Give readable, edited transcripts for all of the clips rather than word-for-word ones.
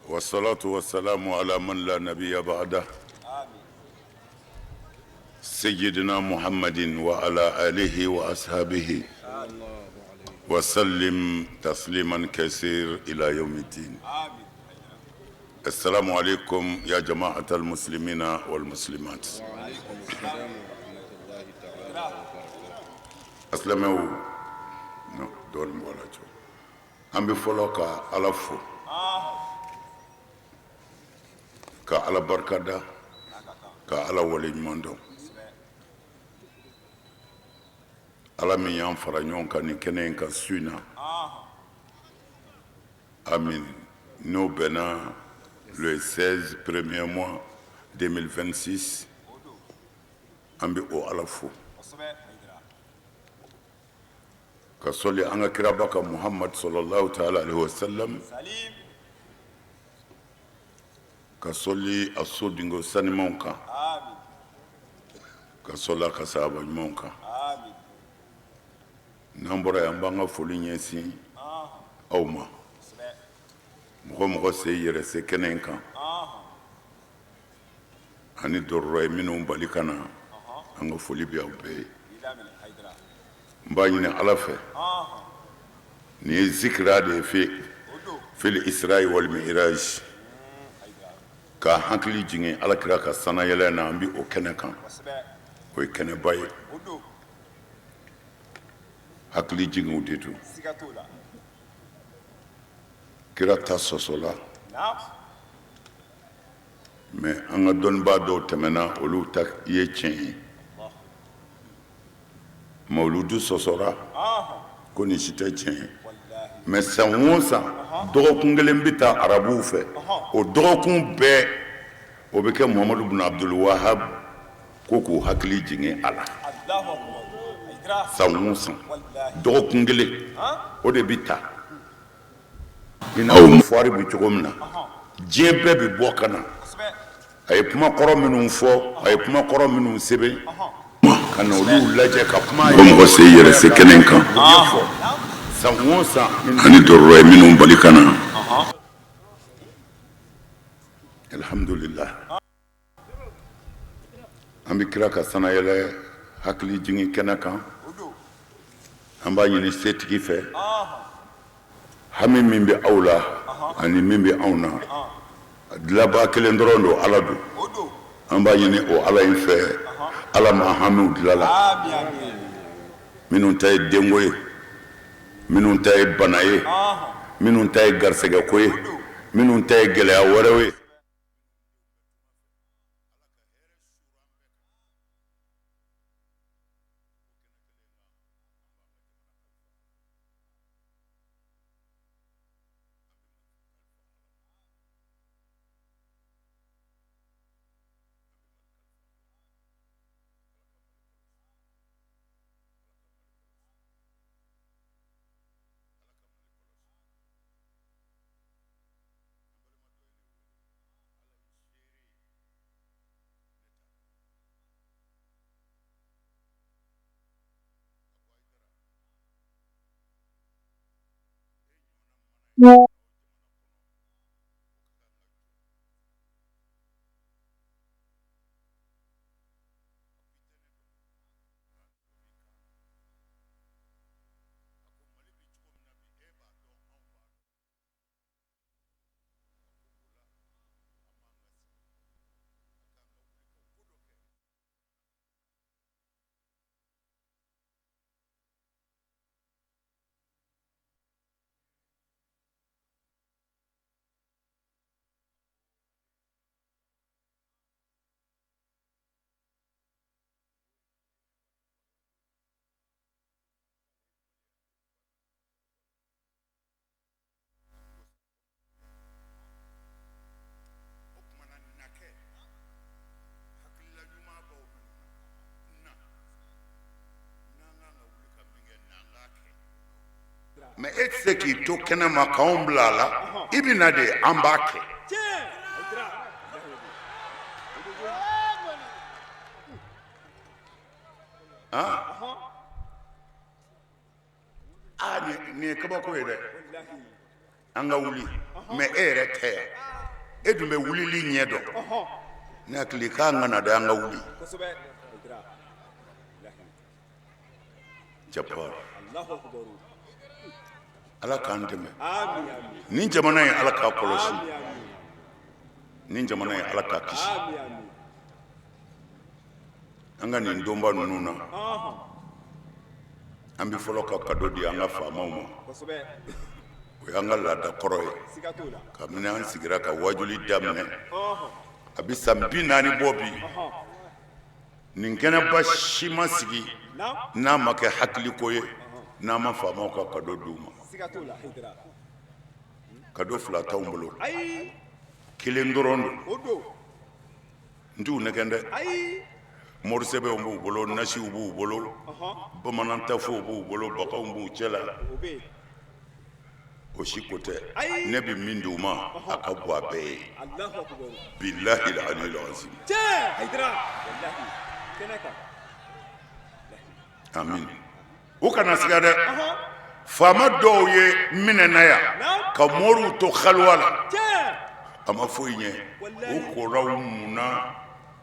والصلاة والسلام على من لا نبي بعده سيدنا محمد وعلى آله وأصحابه وسلم تسليما كثير إلى يوم الدين. السلام عليكم يا جماعة المسلمين والمسلمات. أسلموا دول مولاجو أمي فلوكا على فو ka ala barkada ka ala wale ɲuman dɔn ala min y'an fara ɲɔgɔn kan nin kɛnɛ in kan su in na amin n'o bɛnna le 16 premier mois 2026 an bɛ o ala fo ka sɔli an ka kiraba kan Muhammad sallallahu ta'ala alaihi wa sallam ka sɔli a so dingo sanimanw kan ka sɔli a ka sahaba ɲumanw kan n'an bɔra yan an b'an ka foli ɲɛsin aw ma mɔgɔ mɔgɔ se yɛrɛ se kɛnɛ in kan ani dɔrɔrɔ ye minnu bali ka na an ka foli bɛ aw bɛɛ ye n b'a ɲini ala fɛ nin ye zikira de ye fil isra'i wal mi'raj ka hakili jigin alakira ka sanayɛlɛ na an bi o kɛnɛ kan o ye kɛnɛba ye hakili jigin o de don kira ta sɔsɔla mais an ka dɔnnibaa dɔw tɛmɛna olu ta ye tiɲɛ ye mawuludu sɔsɔra ko nin si tɛ tiɲɛ ye mais san o san dɔgɔkun kelen bɛ taa arabuw fɛ o dɔgɔkun bɛɛ o bɛ kɛ Muhammadu bin Abdul Wahab ko k'o hakili jigin a la san o san dɔgɔkun kelen o de bɛ taa i n'a fɔ fuwari bɛ cogo min na diɲɛ bɛɛ bɛ bɔ ka na a ye kuma kɔrɔ minnu fɔ a ye kuma kɔrɔ minnu sɛbɛn ka na olu lajɛ ka kuma ye mɔgɔ se yɛrɛ se kɛnɛ kan san o san ani dɔrɔrɔ ye minnu bali ka na alhamdulillah an bɛ kira ka sanayɛlɛ hakili jigin kɛnɛ kan an b'a ɲini setigi fɛ hami min bɛ aw la ani min bɛ anw na dilanbaa kelen dɔrɔn don ala don an b'a ɲini o ala in fɛ ala ma hamiw dilanla minnu ta ye denko ye minnu ta ye bana ye minnu ta ye garisɛgɛko ye minnu ta ye gɛlɛya wɛrɛw ye mais e tɛ se k'i to kɛnɛ ma k'anw bila a la i bɛ na de an b'a kɛ nin ye kabako ye dɛ an ka wuli mais e yɛrɛ tɛ yan e dun bɛ wulili ɲɛ dɔn ne hakili k'a ŋana de an ka wuli Jabbar ala k'an dɛmɛ nin jamana in ala k'a kɔlɔsi nin jamana in ala k'a kisi an ka nin donba ninnu na an bɛ fɔlɔ ka cadeau di an ka faamaw ma o y'an ka laada kɔrɔ ye kabini an sigira ka wajuli daminɛ a bɛ san 40 bɔ bi nin kɛnɛba si ma sigi n'a ma kɛ hakiliko ye n'a ma faamaw ka cadeau d'u ma cadeau 2 t'anw bolo kelen dɔrɔn don n t'u nɛgɛn dɛ morisɛbɛw b'u bolo nasiw b'u bolo bamanan tafow b'u bolo bakaw b'u cɛla o si ko tɛ ne bɛ min d'u ma a ka bon a bɛɛ ye bilahi al-aliyyil azim amin o kana siga dɛ faama dɔw ye minɛna yan ka moriw to xaluwa la a ma foyi ɲɛ o koraw munna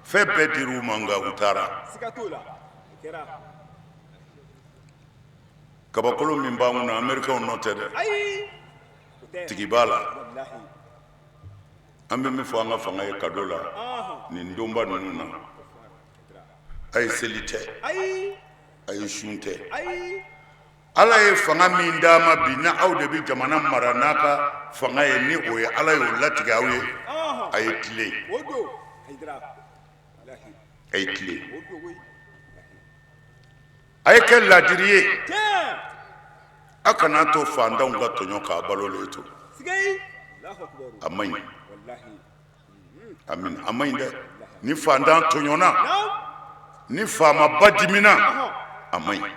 fɛn bɛɛ dir'u ma nka u taara kabakolo min b'an kunna amerikɛnw nɔ tɛ dɛ tigi b'a la an bɛ min fɔ an ka fanga ye cadeau la nin donba ninnu na a ye seli tɛ a ye sun tɛ ala ye fanga min d'a ma bi na aw de bɛ jamana mara n'a ka fanga ye ni o ye ala y'o latigɛ aw ye a ye tile a ye tile a ye kɛ ladiri ye a kana to fantanw ka tɔɲɔ k'a balo le to a man ɲi amin a man ɲi dɛ ni fantan tɔɲɔna ni faamaba dimina a man ɲi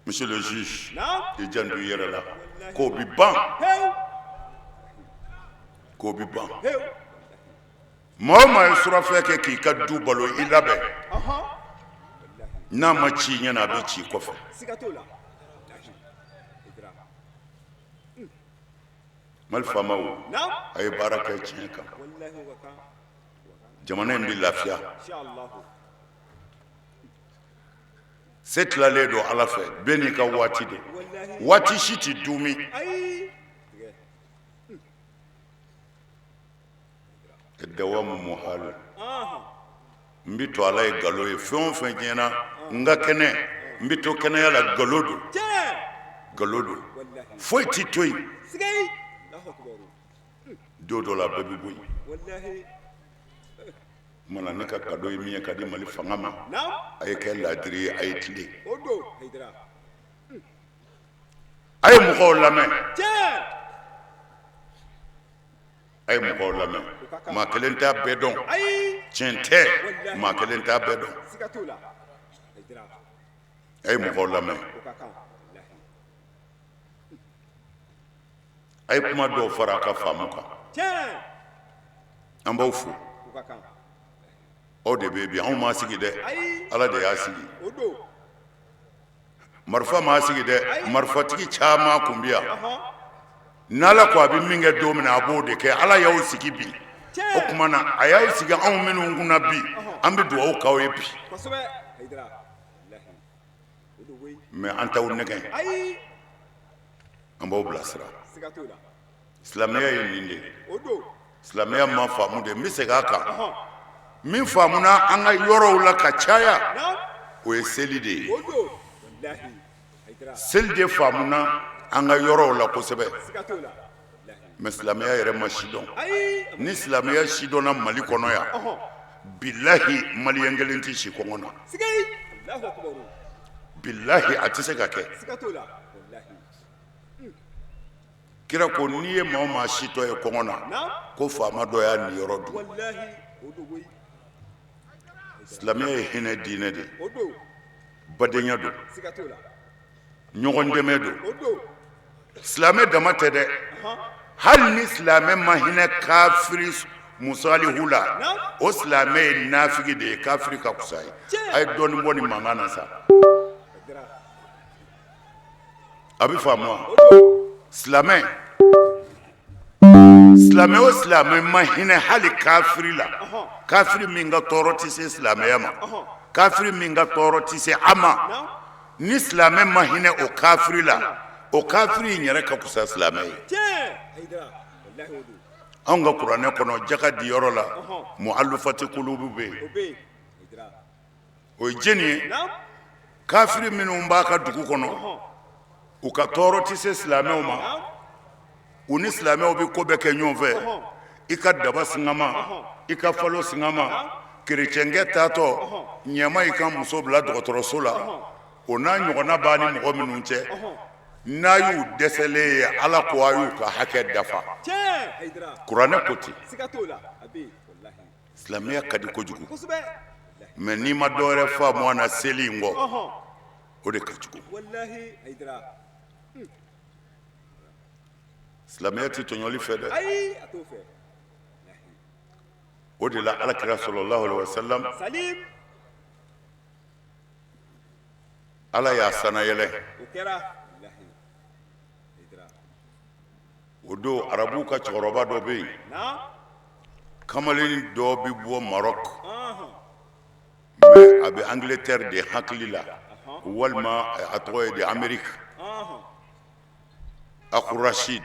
monsieur le juge i janto i yɛrɛ la k'o bi ban k'o bi ban maa o maa ye surafɛn kɛ k'i ka du balo i labɛn n'a ma ci ɲɛna a bɛ ci kɔfɛ mali faamaw a ye baara kɛ tiɲɛ kan jamana in bɛ lafiya se tilalen don ala fɛ bɛɛ n'i ka waati don waati si tɛ dumi dawamu muhal n bɛ to ala ye galo ye fɛn o fɛn tiɲɛna n ka kɛnɛ n bɛ to kɛnɛya la galo don foyi tɛ to yen don dɔ la bɛɛ bɛ bɔ yen mana ne ka cadeau ye min ye ka di mali fanga ma a ye kɛ ladiri ye a ye tile a ye mɔgɔw lamɛn a ye mɔgɔw lamɛn maa kelen t'a bɛɛ dɔn tiɲɛ tɛ maa kelen t'a bɛɛ dɔn a ye mɔgɔw lamɛn a ye kuma dɔw fara a ka faamu kan an b'aw fo aw de bɛ bi anw m'a sigi dɛ ala de y'a sigi marifa m'a sigi dɛ marifatigi caman kun bɛ yan n'ala ko a bɛ min kɛ don min na a b'o de kɛ ala y'aw sigi bi o tuma na a y'aw sigi anw minnu kunna bi an bɛ dugawu k'aw ye bi mɛ an t'aw nɛgɛn an b'aw bilasira silamɛya ye nin de ye silamɛya ma faamu de n bɛ segin a kan min faamuna an ka yɔrɔw la ka caya o ye seli de ye seli de faamuna an ka yɔrɔw la kosɛbɛ mɛ silamɛya yɛrɛ ma sidɔn ni silamɛya sidɔnna mali kɔnɔ yan bilahi maliyɛn kelen tɛ si kɔngɔ na bilahi a tɛ se ka kɛ kira ko n'i ye maa o maa sitɔ ye kɔngɔ na ko faama dɔ y'a niyɔrɔ dun silamɛya ye hinɛ diinɛ de badenya don ɲɔgɔn dɛmɛ don silamɛ dama tɛ dɛ hali ni silamɛ ma hinɛ kafiri musalihu la o silamɛ ye nafigi de ye kafiri ka kusa ye a ye dɔɔnin bɔ nin mankan na sa a bɛ faamu wa silamɛ silamɛ o silamɛ ma hinɛ hali kafiri la kafiri min ka tɔɔrɔ tɛ se silamɛya ma kafiri min ka tɔɔrɔ tɛ se a ma ni silamɛ ma hinɛ o kafiri la o kafiri in yɛrɛ ka kusa silamɛ ye anw ka kuranɛ kɔnɔ jaka di yɔrɔ la mu'allafati qulubu bɛ yen o ye jeni ye kafiri minnu b'a ka dugu kɔnɔ u ka tɔɔrɔ tɛ se silamɛw ma u ni silamɛw bɛ ko bɛɛ kɛ ɲɔgɔn fɛ i ka daba singama i ka falo singama kerecɛnkɛ taatɔ ɲɛma i ka muso bila dɔgɔtɔrɔso la o n'a ɲɔgɔnna b'a ni mɔgɔ minnu cɛ n'a y'u dɛsɛlen ye ala ko a y'u ka hakɛ dafa kuranɛ ko ten silamɛya ka di kojugu mɛ n'i ma dɔwɛrɛ faamu a na seli in kɔ o de ka jugu silamɛya tɛ tɔɲɔli fɛ dɛ o de la alakira sallallahu alaihi wasallam ala y'a sanayɛlɛ o don arabuw ka cɛkɔrɔba dɔ bɛ yen kamalen dɔ bɛ bɔ Maroc mais a bɛ Angleterre de hakili la walima a tɔgɔ ye de Amérique Aku Rashid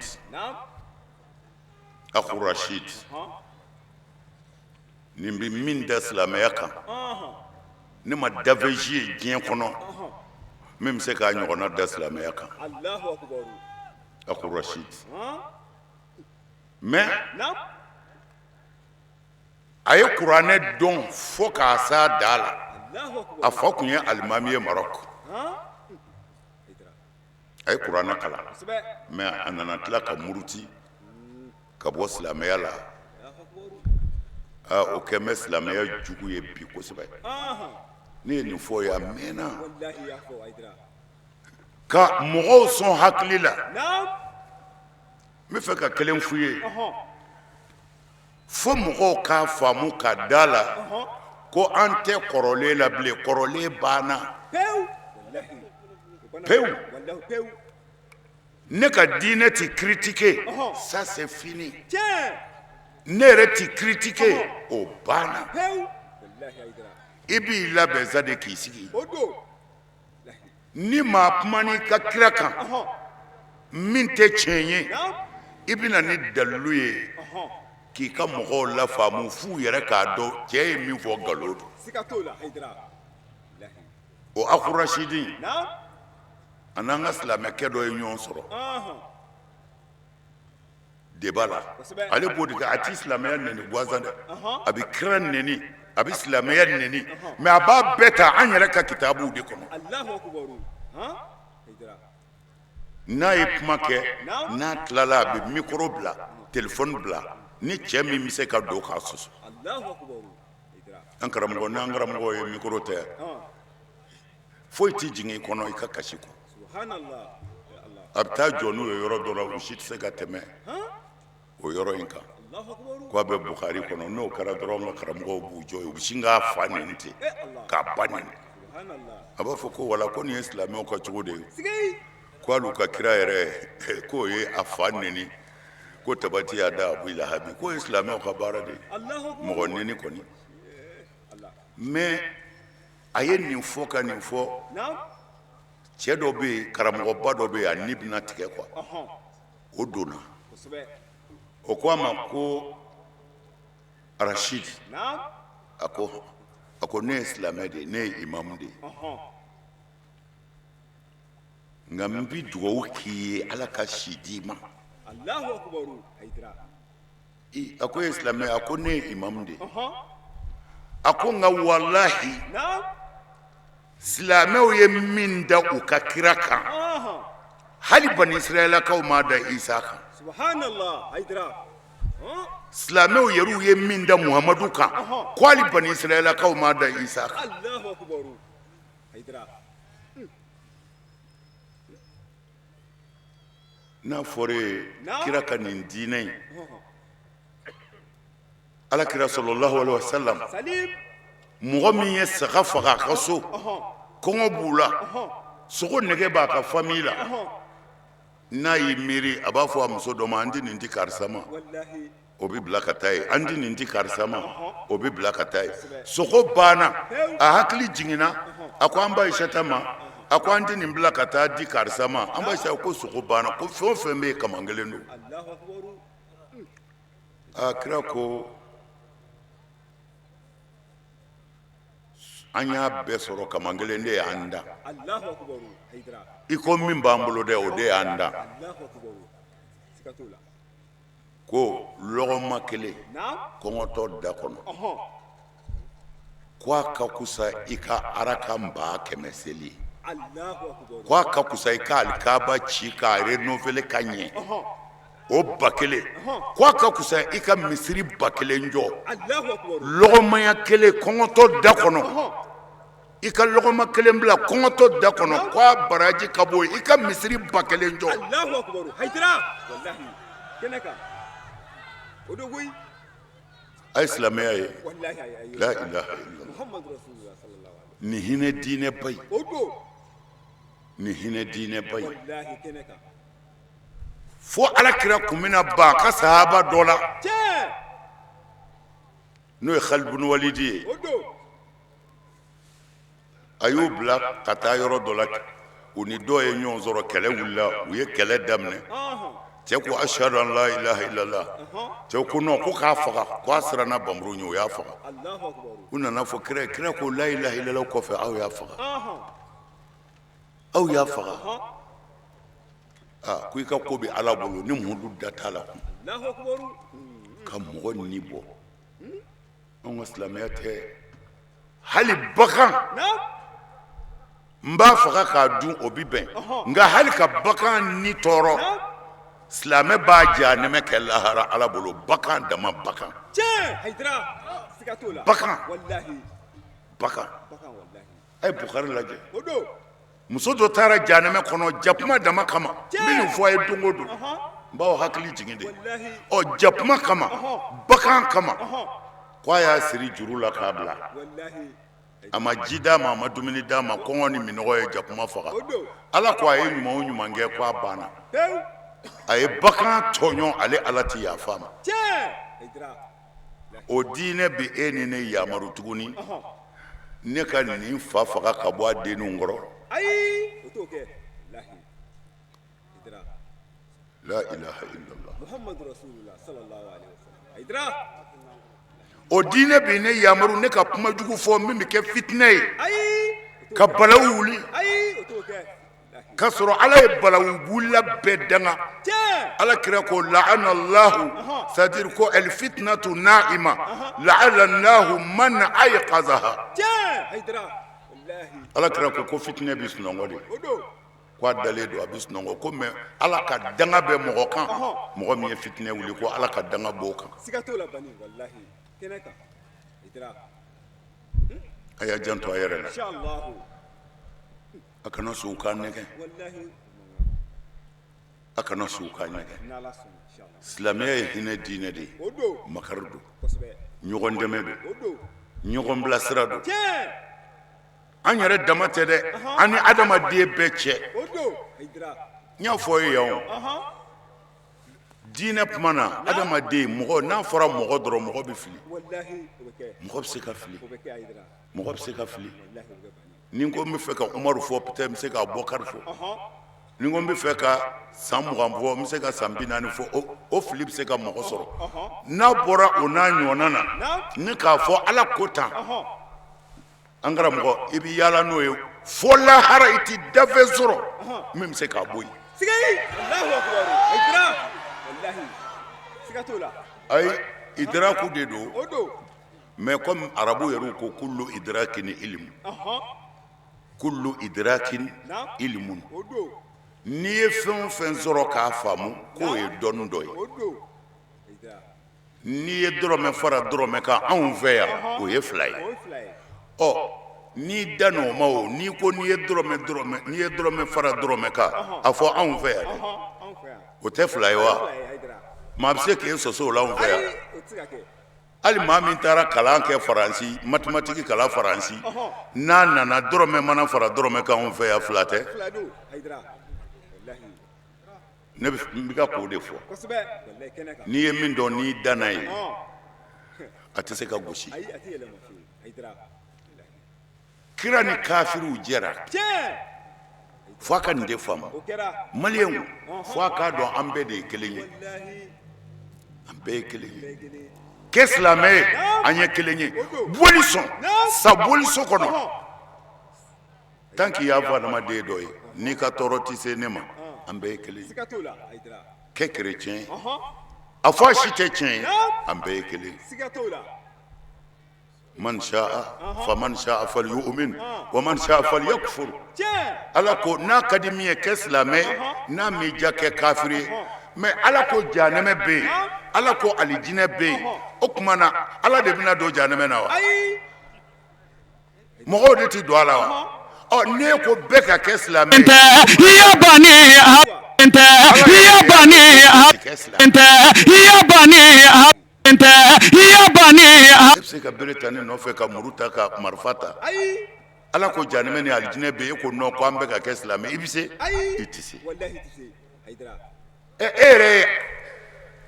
nin bɛ min da silamɛya kan ne ma daveji ye diɲɛ kɔnɔ min bɛ se k'a ɲɔgɔnna da silamɛya kan Aku Rashid mais a ye kuranɛ dɔn fo k'a s'a da la a fa tun ye alimami ye Maroc a ye kuranɛ kalan mais a nana tila ka muruti ka bɔ silamɛya la o kɛn bɛ silamɛya jugu ye bi kosɛbɛ ne ye nin fɔ ye a mɛnna ka mɔgɔw sɔn hakili la n bɛ fɛ ka kelen f'u ye fo mɔgɔw k'a faamu ka da la ko an tɛ kɔrɔlen la bilen kɔrɔlen banna pewu ne ka diinɛ tɛ critiquer ça c'est fini ne yɛrɛ tɛ critiquer o banna i b'i labɛn sa de k'i sigi ni maa kuma n'i ka kira kan min tɛ tiɲɛ ye i bɛna ni dalilu ye k'i ka mɔgɔw lafaamu f'u yɛrɛ k'a dɔn cɛ ye min fɔ nkalon don o Aku Rashidi a n'an ka silamɛkɛ dɔ ye ɲɔgɔn sɔrɔ débat la ale b'o de kɛ a tɛ silamɛya nɛni gansan dɛ a bɛ kira nɛni a bɛ silamɛya nɛni mais a b'a bɛɛ ta an yɛrɛ ka kitabuw de kɔnɔ n'a ye kuma kɛ n'a tilala a bɛ micro bila téléphone bila ni cɛ min bɛ se ka don k'a sɔsɔ an karamɔgɔ n'an karamɔgɔ ye micro ta yan foyi tɛ jigin i kɔnɔ i ka kasi kɔ a bɛ taa jɔ n'u ye yɔrɔ dɔ la u si tɛ se ka tɛmɛ o yɔrɔ in kan ko a bɛ Bukhari kɔnɔ n'o kɛra dɔrɔn ka karamɔgɔw b'u jɔ u bɛ sin k'a fa nɛni ten k'a ba nɛni a b'a fɔ ko wala ko nin ye silamɛw ka cogo de ye ko hali u ka kira yɛrɛ k'o ye a fa nɛni ko tabati y'a da Abu Lahabi k'o ye silamɛw ka baara de ye mɔgɔ nɛni kɔni mais a ye nin fɔ ka nin fɔ cɛ dɔ bɛ yen karamɔgɔba dɔ bɛ yen a ni bɛna tigɛ quoi o donna o ko a ma ko Rashid a ko ne ye silamɛ de ye ne ye imamu de ye nka n bɛ dugawu k'i ye ala ka si d'i ma a ko e ye silamɛ a ko ne ye imamu de ye a ko nka walahi silamɛw ye min da u ka kira kan hali bani israɛlakaw ma da Isa kan silamɛw yɛrɛw ye min da Muhamadu kan ko hali bani israɛlakaw ma da Isa kan n'a fɔra ye kira ka nin diinɛ in alakira sallallahu alaihi wasallam mɔgɔ min ye saga faga a ka so kɔngɔ b'u la sogo nɛgɛ b'a ka famille la n'a y'i miiri a b'a fɔ a muso dɔ ma an di nin di karisa ma o bɛ bila ka taa ye an di nin di karisa ma o bɛ bila ka taa ye sogo banna a hakili jiginna a ko an ba Ayisata ma a ko an di nin bila ka taa di karisa ma an ba Ayisata ko sogo banna ko fɛn o fɛn bɛ yen kamangelen don kira ko an y'a bɛɛ sɔrɔ kamangelen de y'an da i ko min b'an bolo dɛ o de y'an da ko lɔgɔma kelen kɔngɔtɔ da kɔnɔ k'a ka kusa i ka araka 100 seli k'a ka kusa i ka alikaba ci k'a renouveler ka ɲɛ o 1000 k'a ka kusa i ka misiri 1000 jɔ lɔgɔmaya kelen kɔngɔtɔ da kɔnɔ i ka lɔgɔma kelen bila kɔngɔtɔ da kɔnɔ k'a baraji ka bɔ i ka misiri 1000 jɔ a ye silamɛya ye la ilaha illallah ni hinɛ diinɛ ba in ni hinɛ diinɛ ba in fo alakira kun bɛna ban a ka sahaba dɔ la n'o ye Khalid bin Walid ye a y'u bila ka taa yɔrɔ dɔ la u ni dɔ ye ɲɔgɔn sɔrɔ kɛlɛ wulila u ye kɛlɛ daminɛ cɛ ko ashhadu an la ilaha illallah cɛ ko non ko k'a faga ko a siranna bamuru ɲɛ o y'a faga u nana fɔ kira ko la ilaha illallah kɔfɛ aw y'a faga aw y'a faga ko i ka ko bɛ Ala bolo ni mudu da t'a la ka mɔgɔ ni bɔ anw ka silamɛya tɛ hali bagan n b'a faga k'a dun o bi bɛn nka hali ka bagan ni tɔɔrɔ silamɛ b'a jahanɛmɛ kɛ lahara Ala bolo bagan dama bagan bagan a ye Bukari lajɛ muso dɔ taara jahanɛmɛ kɔnɔ jakuma dama kama n bɛ nin fɔ a ye don o don n b'aw hakili jigin de jakuma kama bagan kama k'a y'a siri juru la k'a bila a ma ji d'a ma a ma dumuni d'a ma kɔngɔ ni minɔgɔ ye jakuma faga Ala ko a ye ɲuman o ɲuman kɛ k'a banna a ye bagan tɔɲɔ ale Ala tɛ yafa ma o diinɛ bɛ e ni ne yamaru tuguni ne ka nin fa faga ka bɔ a denninw kɔrɔ la ilaha illallah o diinɛ bɛ ne yamaru ne ka kuma jugu fɔ min bɛ kɛ fitinɛ ye ka balawu wuli k'a sɔrɔ Ala ye balawu wulila bɛɛ danga Ala kira ko la'ana Allahu c'est-à-dire ko el fitnatu na'ima la'ana Allahu man ayqazaha Ala kira ko fitinɛ bɛ sunɔgɔ de ko a dalen don a bɛ sunɔgɔ ko mais Ala ka danga bɛ mɔgɔ kan mɔgɔ min ye fitinɛ wuli ko Ala ka danga b'o kan a y'a janto a yɛrɛ la a kana sɔn k'a nɛgɛ a kana sɔn k'a nɛgɛ silamɛya ye hinɛ diinɛ de ye makari don ɲɔgɔn dɛmɛ don ɲɔgɔn bilasira don an yɛrɛ dama tɛ dɛ an ni adamaden bɛɛ cɛ n y'a fɔ ye yan diinɛ kuma na adamaden mɔgɔ n'a fɔra mɔgɔ dɔrɔn mɔgɔ bɛ fili mɔgɔ bɛ se ka fili mɔgɔ bɛ se ka fili ni ko n bɛ fɛ ka Umaru fɔ peut-être n bɛ se ka Abubakari fɔ ni ko n bɛ fɛ ka san 20 fɔ n bɛ se ka san 40 fɔ o fili bɛ se ka mɔgɔ sɔrɔ n'a bɔra o n'a ɲɔgɔnna na ne k'a fɔ Ala ko tan an karamɔgɔ i bɛ yaala n'o ye fo lahara i tɛ dafe sɔrɔ min bɛ se k'a bɔ yen ayi idraku de don mais comme arabu yɛrɛ ko kullu idrakin ilm kullu idrakin ilmun n'i ye fɛn o fɛn sɔrɔ k'a faamu k'o ye dɔnni dɔ ye n'i ye dɔrɔmɛ fara dɔrɔmɛ kan anw fɛ yan o ye 2 ye n'i da n'o ma o n'i ko n'i ye dɔrɔmɛ fara dɔrɔmɛ kan a fɔ anw fɛ yan dɛ o tɛ 2 ye wa maa bɛ se k'e sɔsɔ o la anw fɛ yan hali maa min taara kalan kɛ Faransi mathématique kalan Faransi n'a nana dɔrɔmɛ mana fara dɔrɔmɛ kan anw fɛ yan 2 tɛ ne bɛ ka k'o de fɔ n'i ye min dɔn n'i danna ye a tɛ se ka gosi kira ni kafiriw jɛra fo a ka nin de faamu maliyɛnw fo a k'a dɔn an bɛɛ de ye kelen ye an bɛɛ ye kelen ye kɛ silamɛ ye an ye kelen ye boli sɔn sa boli so kɔnɔ tant qu'il y'a fɔ adamaden dɔ ye n'i ka tɔɔrɔ tɛ se ne ma an bɛɛ ye kelen ye kɛ kerecɛn ye a fɔ a si tɛ tiɲɛ ye an bɛɛ ye kelen ye man sha'a faman sha'a falyu'min wa man sha'a falyakfur ala ko n'a ka di min ye kɛ silamɛ n'a m'i diya kɛ kafiri ye mais ala ko jahanɛmɛ bɛ yen ala ko alijinɛ bɛ yen o tuma na ala de bɛna don jahanɛmɛ na wa mɔgɔw de tɛ don a la wa ne ko bɛɛ ka kɛ silamɛ e bɛ se ka bere ta ne nɔfɛ ka muru ta ka marifa ta ala ko jahanɛmɛ ni alijinɛ bɛ yen e ko non ko an bɛ ka kɛ silamɛ i bɛ se i tɛ se e yɛrɛ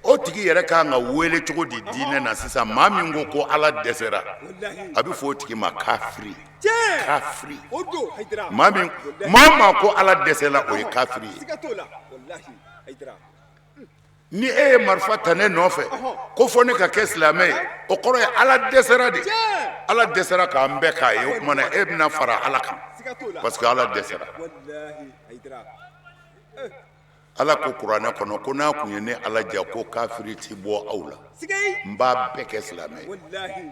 o tigi yɛrɛ kan ka wele cogo di diinɛ na sisan maa min ko ala dɛsɛra a bɛ fɔ o tigi ma kafiri kafiri maa ko ala dɛsɛra o ye kafiri ye ni e ye marifa ta ne nɔfɛ ko fɔ ne ka kɛ silamɛ ye o kɔrɔ ye ala dɛsɛra de ala dɛsɛra k'an bɛɛ k'a ye o tuma na e bɛna fara ala kan parce que ala dɛsɛra ala ko kuranɛ kɔnɔ ko n'a kun ye ne ala ja ko kafiri ti bɔ aw la n b'a bɛɛ kɛ silamɛ ye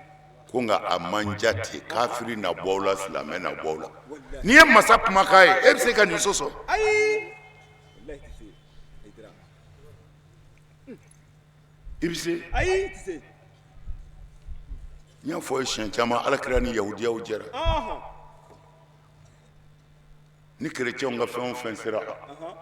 ko nka a man ja ten kafiri na bɔ aw la silamɛ na bɔ aw la n'i ye masa kumakan ye e bɛ se ka nin sɔsɔ i bɛ se n y'a fɔ ye siɲɛ caman alakira ni yahudiyaw jɛra ni kerecɛnw ka fɛn o fɛn sera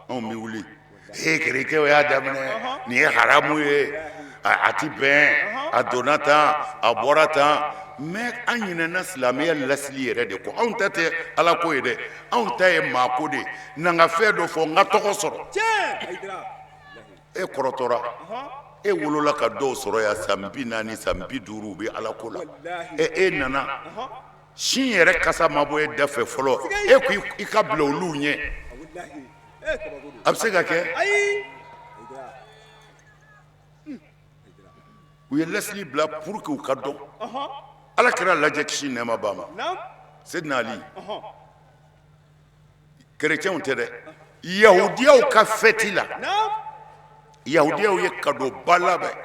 anw bɛ wuli kerecɛnw y'a daminɛ nin ye haramu ye a ti bɛn a donna tan a bɔra tan mais an ɲinɛna silamɛya lasili yɛrɛ de kɔ anw ta tɛ ala ko ye dɛ anw ta ye maa ko de na n ka fɛn dɔ fɔ n ka tɔgɔ sɔrɔ e kɔrɔtɔra e wolola ka dɔw sɔrɔ yan san 40 san 50 u bɛ ala ko la e nana sin yɛrɛ kasa ma bɔ e da fɛ fɔlɔ e ko i ka bila olu ɲɛ a bɛ se ka kɛ u ye lasili bila pour que u ka dɔn ala kɛra lajɛ kisi nɛɛma ba ma Seydina Ali kerecɛnw tɛ dɛ yahudiyaw ka fɛti la yahudiyaw ye cadeau ba labɛn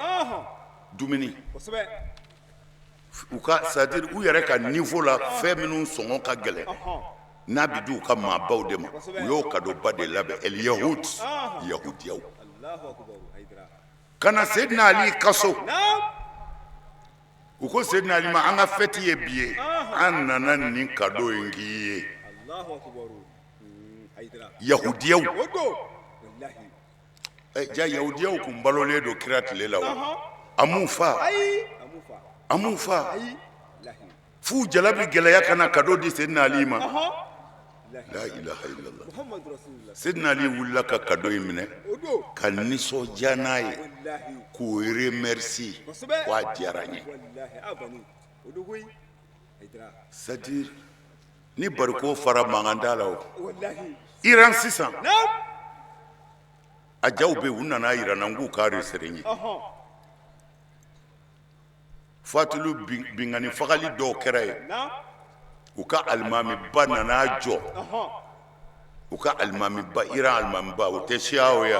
dumuni u ka c'est-à-dire u yɛrɛ ka niveau la fɛn minnu sɔngɔ ka gɛlɛn n'a bɛ di u ka maabaw de ma u y'o cadeau ba de labɛn el yahud yahudiyaw ka na Seydina Ali ka so u ko Seydina Ali ma an ka fɛti ye bi ye an nana nin cadeau in k'i ye yahudiyaw ja yahudiyaw kun balolen don kira tile la o a m'u fa f'u jala bɛ gɛlɛya ka na cadeau di Seydina Ali ma la ilaha illallah Seydina Ali wulila ka cadeau in minɛ ka nisɔndiya n'a ye k'o remercier k'a diyara n ye c'est-à-dire ni bariko fara mankan t'a la o Iran sisan a jaw bɛ u nana yira n na n k'u k'a resserrer n ye Fatulu bingani fagali dɔw kɛra ye u ka alimamiba nana jɔ u ka alimamiba Iran alimamiba u tɛ siyaw ye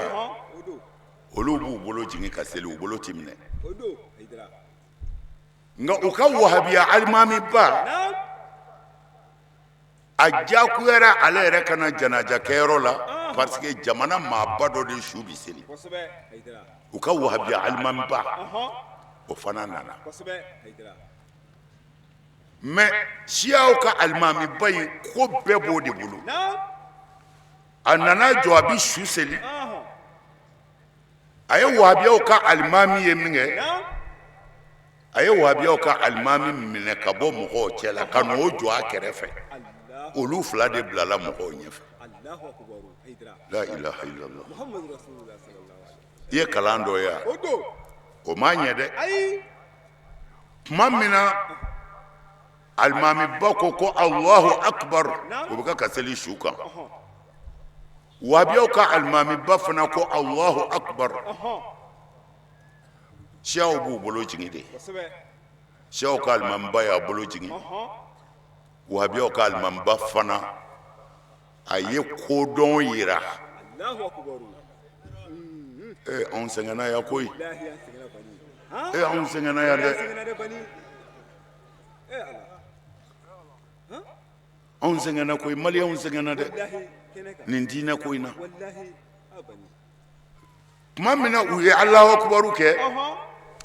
olu b'u bolo jigin ka seli u bolo ti minɛ nka u ka wahabiya alimamiba a jakuyara ale yɛrɛ kana janaja kɛyɔrɔ la parce que jamana maaba dɔ de su bi seli u ka wahabiya alimamiba o fana nana mais siyaw ka alimamiba in ko bɛɛ b'o de bolo a nana jɔ a bi su seli a ye wahabiyaw ka alimami ye min kɛ a ye wahabiyaw ka alimami minɛ ka bɔ mɔgɔw cɛ la ka n'o jɔ a kɛrɛfɛ olu fila de bilala mɔgɔw ɲɛfɛ la ilaha illallah ye kalan dɔ ya o ma ɲɛ dɛ tuma min na alimami ba ko Allahu akbar o bɛ ka seli su kan wahabiyaw ka alimami ba fana ko Allahu akbar siyaw b'u bolo jigin de siyaw ka alimami ba y'a bolo jigin wahabiyaw ka alimami ba fana a ye kodɔn yira anw sɛgɛnna ya koyi anw sɛgɛnna ya dɛ anw sɛgɛnna koyi maliyɛnw sɛgɛnna dɛ nin diinɛ ko in na tuma min na u ye Alahu akibaru kɛ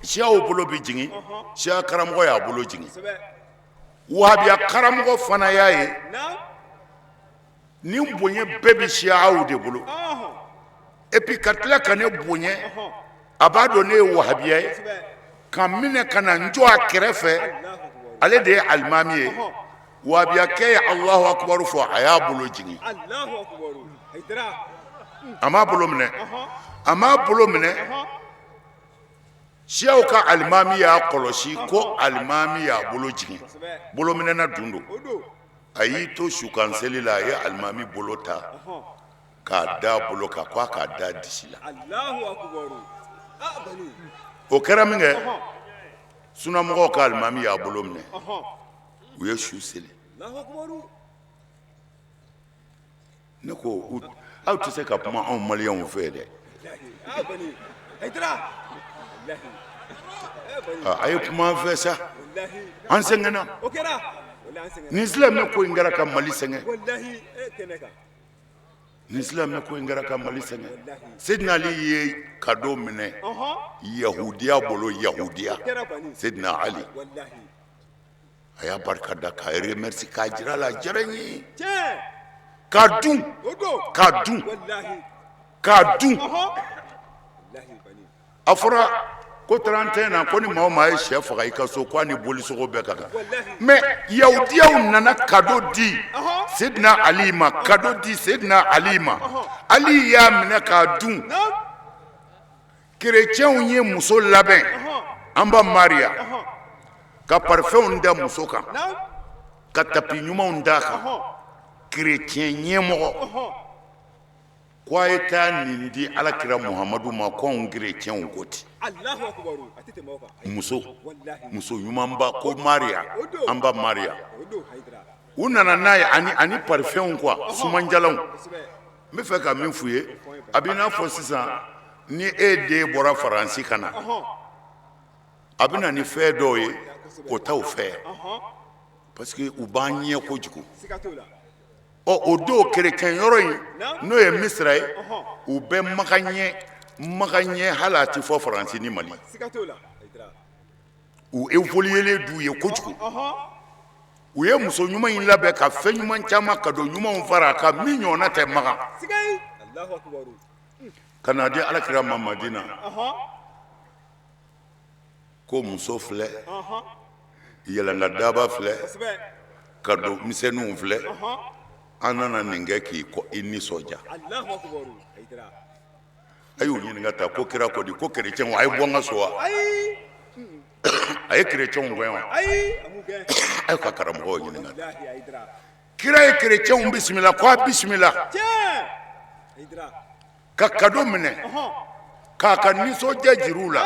siyaw bolo bi jigin siya karamɔgɔ y'a bolo jigin wahabiya karamɔgɔ fana y'a ye ni bonya bɛɛ bi siyaw de bolo et puis ka tila ka ne bonya a b'a dɔn ne ye wahabiya ye ka minɛ ka na n jɔ a kɛrɛfɛ ale de ye alimami ye wahabiya kɛ ye Alahu akibaru fɔ a y'a bolo jigin a m'a bolo minɛ siyaw ka alimami y'a kɔlɔsi ko alimami y'a bolo jigin bolo minɛna dun don a y'i to sukanseli la a ye alimami bolo ta k'a da bolo kan ko a k'a da disi la o kɛra min kɛ sunamɔgɔw ka alimami y'a bolo minɛ u ye su seli ne ko aw tɛ se ka kuma anw maliyɛnw fɛ dɛ a ye kuma an fɛ sa an sɛgɛnna ni silamɛ ko in kɛra ka Mali sɛgɛn Seydina Ali ye cadeau minɛ yahudiya bolo yahudiya Seydina Ali a y'a barika da k'a remercier k'a jira la diyara n ye k'a dun a fɔra ko 31 na ko ni maa o maa ye sɛ faga i ka so ko a ni bolisogo bɛɛ ka kan mais yahudiyaw nana cadeau di Seydina Ali ma Ali y'a minɛ k'a dun kerecɛnw ye muso labɛn an ba Mariya ka parfɛnw da muso kan ka tapi ɲumanw d'a kan kerecɛn ɲɛmɔgɔ ko a ye taa nin di Alakira Muhamadu ma ko anw kerecɛnw ko ten muso ɲumanba ko Mariya an ba Mariya u nana n'a ye ani parfɛnw quoi sumanjalaw n bɛ fɛ ka min f'u ye a b'i n'a fɔ sisan ni e den bɔra Faransi ka na a bɛ na ni fɛn dɔw ye o t'aw fɛ parce que u b'an ɲɛ kojugu o don kerecɛn yɔrɔ in n'o ye Misira ye u bɛ makan ɲɛ hali a tɛ fɔ Faransi ni Mali u évoluer d'u ye kojugu u ye muso ɲuman in labɛn ka fɛn ɲuman caman ka don ɲumanw fara a kan min ɲɔgɔnna tɛ makan ka n'a di Alakira ma Madina ko muso filɛ yɛlɛnka daba filɛ ka don misɛnninw filɛ an nana nin kɛ k'i nisɔndiya a y'u ɲininka ta ko kira ko di ko kerecɛnw a ye bɔ n ka so wa a ye kerecɛnw gɛn wa a y'u ka karamɔgɔw ɲininka kira ye kerecɛnw bisimila ko a bisimila ka cadeau minɛ k'a ka nisɔndiya jir'u la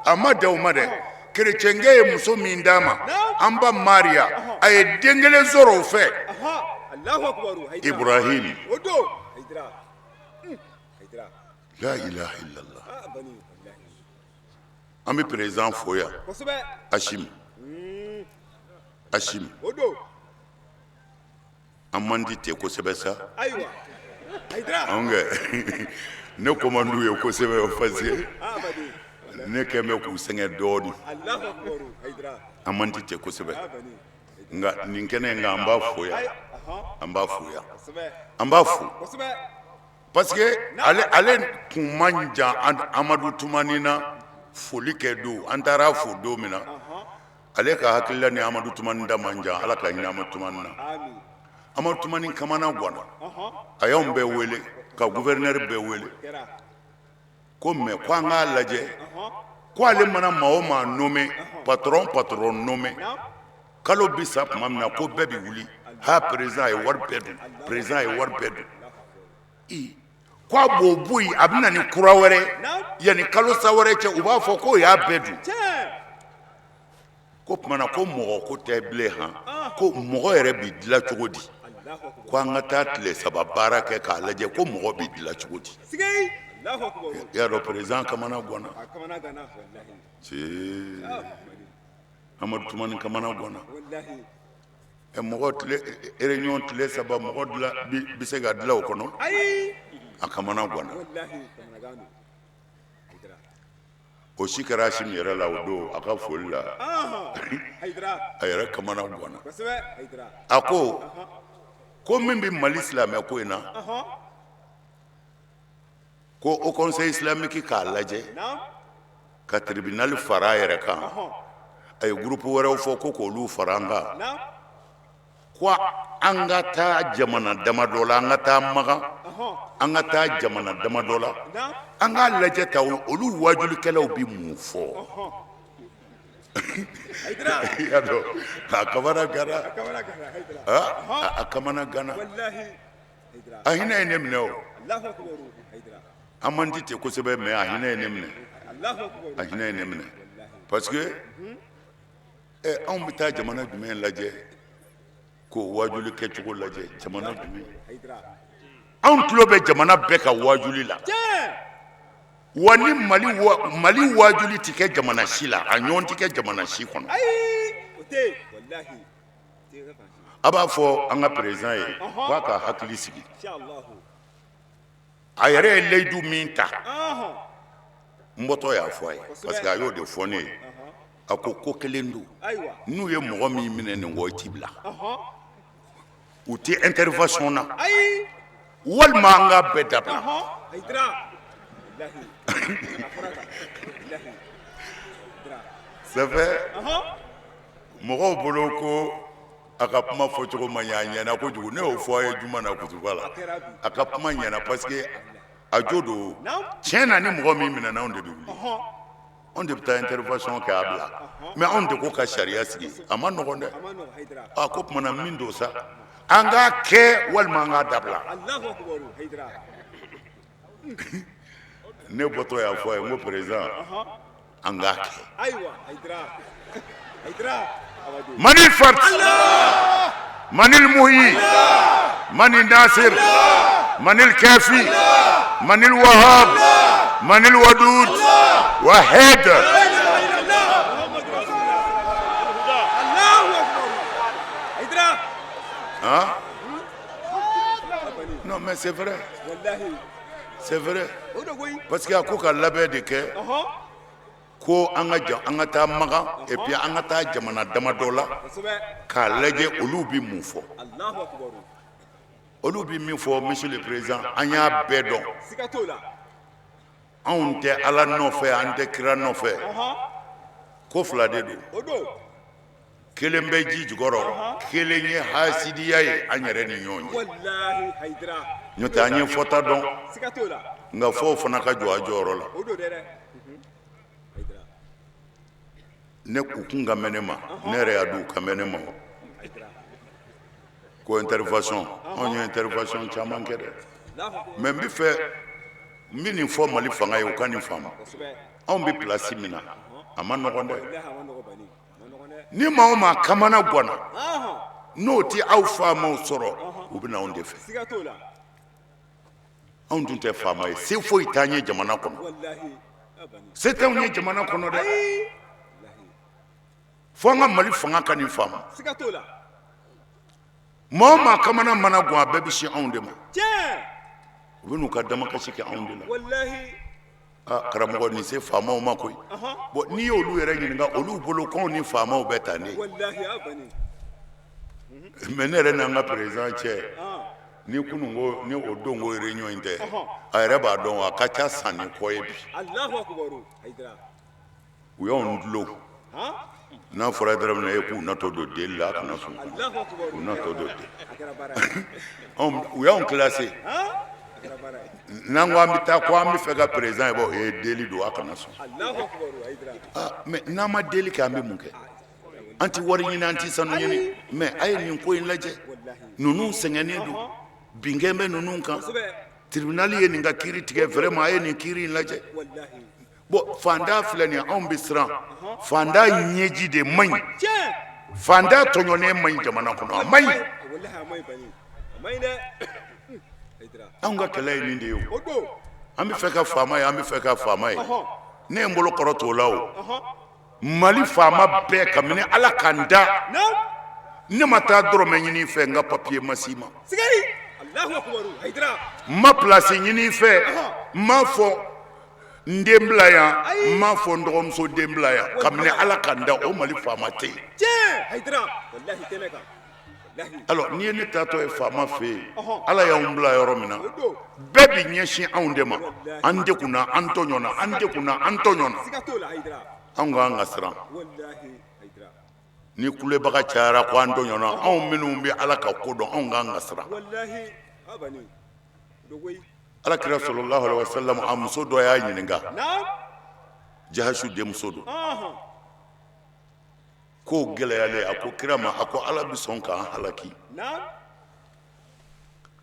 a ma da u ma dɛ kerecɛnkɛ ye muso min d'a ma an ba Mariya a ye den kelen sɔrɔ o fɛ Ibrahim la ilaha illallah an bɛ président fo yan Hashim an man di ten kosɛbɛ sa anw kɛ ne commande ye kosɛbɛ parce que ne kɛn bɛ k'u sɛgɛn dɔɔnin an man di ten kosɛbɛ nka nin kɛnɛ in kan an b'a fo parce que ale kun man jan Amadu Tumani na foli kɛ don an taara fo don min na ale ka hakilila ni Amadu Tumani da man jan Ala ka hinɛ Amadu Tumani na Amadu Tumani Kamana Guana a y'anw bɛɛ wele ka gouverneur bɛɛ wele ko mais ko an k'a lajɛ ko ale mana maa o maa nommé patron nommé kalo bi sa tuma min na ko bɛɛ bi wuli président ye wari bɛɛ dun président ye wari bɛɛ dun ko a b'o bo yen a bɛ na ni kura wɛrɛ yanni kalo sa wɛrɛ cɛ u b'a fɔ k'o y'a bɛɛ dun ko tuma na ko mɔgɔ ko tɛ bilen han ko mɔgɔ yɛrɛ bi dilan cogo di ko an ka taa tile saba baara kɛ k'a lajɛ ko mɔgɔ bi dilan cogo di i y'a dɔn président Kamana Guana Amadu Tumani Kamana Guana mɔgɔ tile réunion tile saba mɔgɔ dilan bi se ka dilan o kɔnɔ a Kamana Guana o si kɛra Hashim yɛrɛ la o don a ka foli la a yɛrɛ Kamana Guana a ko min bɛ Mali silamɛ ko in na ko au conseil islamique k'a lajɛ ka tribunal fara a yɛrɛ kan a ye groupe wɛrɛw fɔ ko k'olu fara an kan ko an ka taa jamana dama dɔ la an ka taa Magan an ka taa jamana dama dɔ la an k'a lajɛ ta olu wajulikɛlaw bɛ mun fɔ y'a dɔn a Kamana Gana a Kamana Gana a hinɛ ye ne minɛ o an man di ten kosɛbɛ mais a hinɛ ye ne minɛ a hinɛ ye ne minɛ parce que anw bɛ taa jamana jumɛn lajɛ k'o wajuli kɛcogo lajɛ jamana jumɛn anw tulo bɛ jamana bɛɛ ka wajuli la wa ni Mali wajuli tɛ kɛ jamana si la a ɲɔgɔn tɛ kɛ jamana si kɔnɔ a b'a fɔ an ka président ye k'a ka hakili sigi a yɛrɛ ye layidu min ta n bɔtɔ y'a fɔ a ye parce que a y'o de fɔ ne ye a ko kelen don n'u ye mɔgɔ min minɛ nin kɔ i t'i bila u tɛ intervention na walima an k'a bɛɛ dabila c'est vrai mɔgɔw bolo ko a ka kuma fɔcogo ma ɲɛ a ɲɛna kojugu ne y'o fɔ a ye juma na kutuba la a ka kuma ɲɛna parce que a jo don tiɲɛ na ni mɔgɔ min minɛna anw de bɛ wuli anw de bɛ taa intervention kɛ a bila mais anw de ko ka sariya sigi a ma nɔgɔn dɛ a ko tuma na min don sa an k'a kɛ walima an k'a dabila ne bɔtɔ y'a fɔ a ye n ko président an k'a kɛ Mani Fat Mani Muhi Mani Nasir Mani Kafi Mani Wahab Mani Wadud Wahed non mais c'est vrai parce que a ko ka labɛn de kɛ ko an ka taa Magan et puis an ka taa jamana dama dɔ la k'a lajɛ olu bɛ mun fɔ olu bɛ min fɔ monsieur le président an y'a bɛɛ dɔn anw tɛ Ala nɔfɛ an tɛ kira nɔfɛ ko fila de don kelen bɛ ji jukɔrɔ kelen ye hasidiya ye an yɛrɛ ni ɲɔgɔn ye n'o tɛ an ye fɔta dɔn nka fɔw fana ka jɔ a jɔyɔrɔ la ne u kun ka mɛn ne ma ne yɛrɛ y'a dun u ka mɛn ne ma ko intervention anw ye intervention caman kɛ dɛ mais n bɛ fɛ n bɛ nin fɔ Mali fanga ye u ka nin faamu anw bɛ place min na a ma nɔgɔn dɛ ni maa o maa Kamana Guana n'o tɛ aw faamaw sɔrɔ u bɛ na anw de fɛ anw dun tɛ faama ye se foyi t'an ye jamana kɔnɔ se t'anw ye jamana kɔnɔ dɛ fo an ka Mali fanga ka nin faamu maa o maa Kamana mana gan a bɛɛ bɛ sin anw de ma u bɛ n'u ka damakasi kɛ anw de la karamɔgɔ nin se faamaw ma koyi bon n'i y'olu yɛrɛ ɲininka olu bolo k'anw ni faamaw bɛ ta ne mais ne yɛrɛ n'an ka président cɛ ni kunun ko ni o don ko réunion in tɛ a yɛrɛ b'a dɔn a ka ca san ni kɔ ye bi u y'anw dulon n'a fɔra dara mina e k'u natɔ don deli la a kana sɔn u natɔ don u y'anw classé n'an ko an bɛ taa ko an bɛ fɛ ka président ye bɔ e deli don a kana sɔn mais n'an ma deli kɛ an bɛ mun kɛ an tɛ wari ɲini an tɛ sanu ɲini mais a ye nin ko in lajɛ ninnu sɛgɛnnen don binkɛn bɛ ninnu kan tribunal ye nin ka kiiri tigɛ vraiment a ye nin kiiri in lajɛ bon fanda filɛ nin ye anw bɛ siran fanda ɲɛji de man ɲi fanda tɔɲɔnen man ɲi jamana kɔnɔ a man ɲi anw ka kɛlɛ ye nin de ye o an bɛ fɛ ka faama ye an bɛ fɛ ka faama ye ne ye n bolo kɔrɔ t'o la o Mali faama bɛɛ kabini Ala k'an da ne ma taa dɔrɔmɛ ɲini fɛ n ka papier ma s'i ma n ma place ɲini fɛ n m'a fɔ n den bila yan n m'a fɔ n dɔgɔmuso den bila yan kabini Ala k'an da o Mali faama tɛ yen alors n'i ye ne taatɔ ye faama fɛ yen Ala y'anw bila yɔrɔ min na bɛɛ bi ɲɛsin anw de ma an degunna an tɔɲɔna an degunna an tɔɲɔna anw k'an ka siran ni kulebaga cayara ko an tɔɲɔna anw minnu bɛ Ala ka ko dɔn anw k'an ka siran Alakira sallallahu alaihi wasallam a muso dɔ y'a ɲininka Jahashu denmuso don ko gɛlɛyalen a ko kira ma a ko Ala bɛ sɔn k'an halaki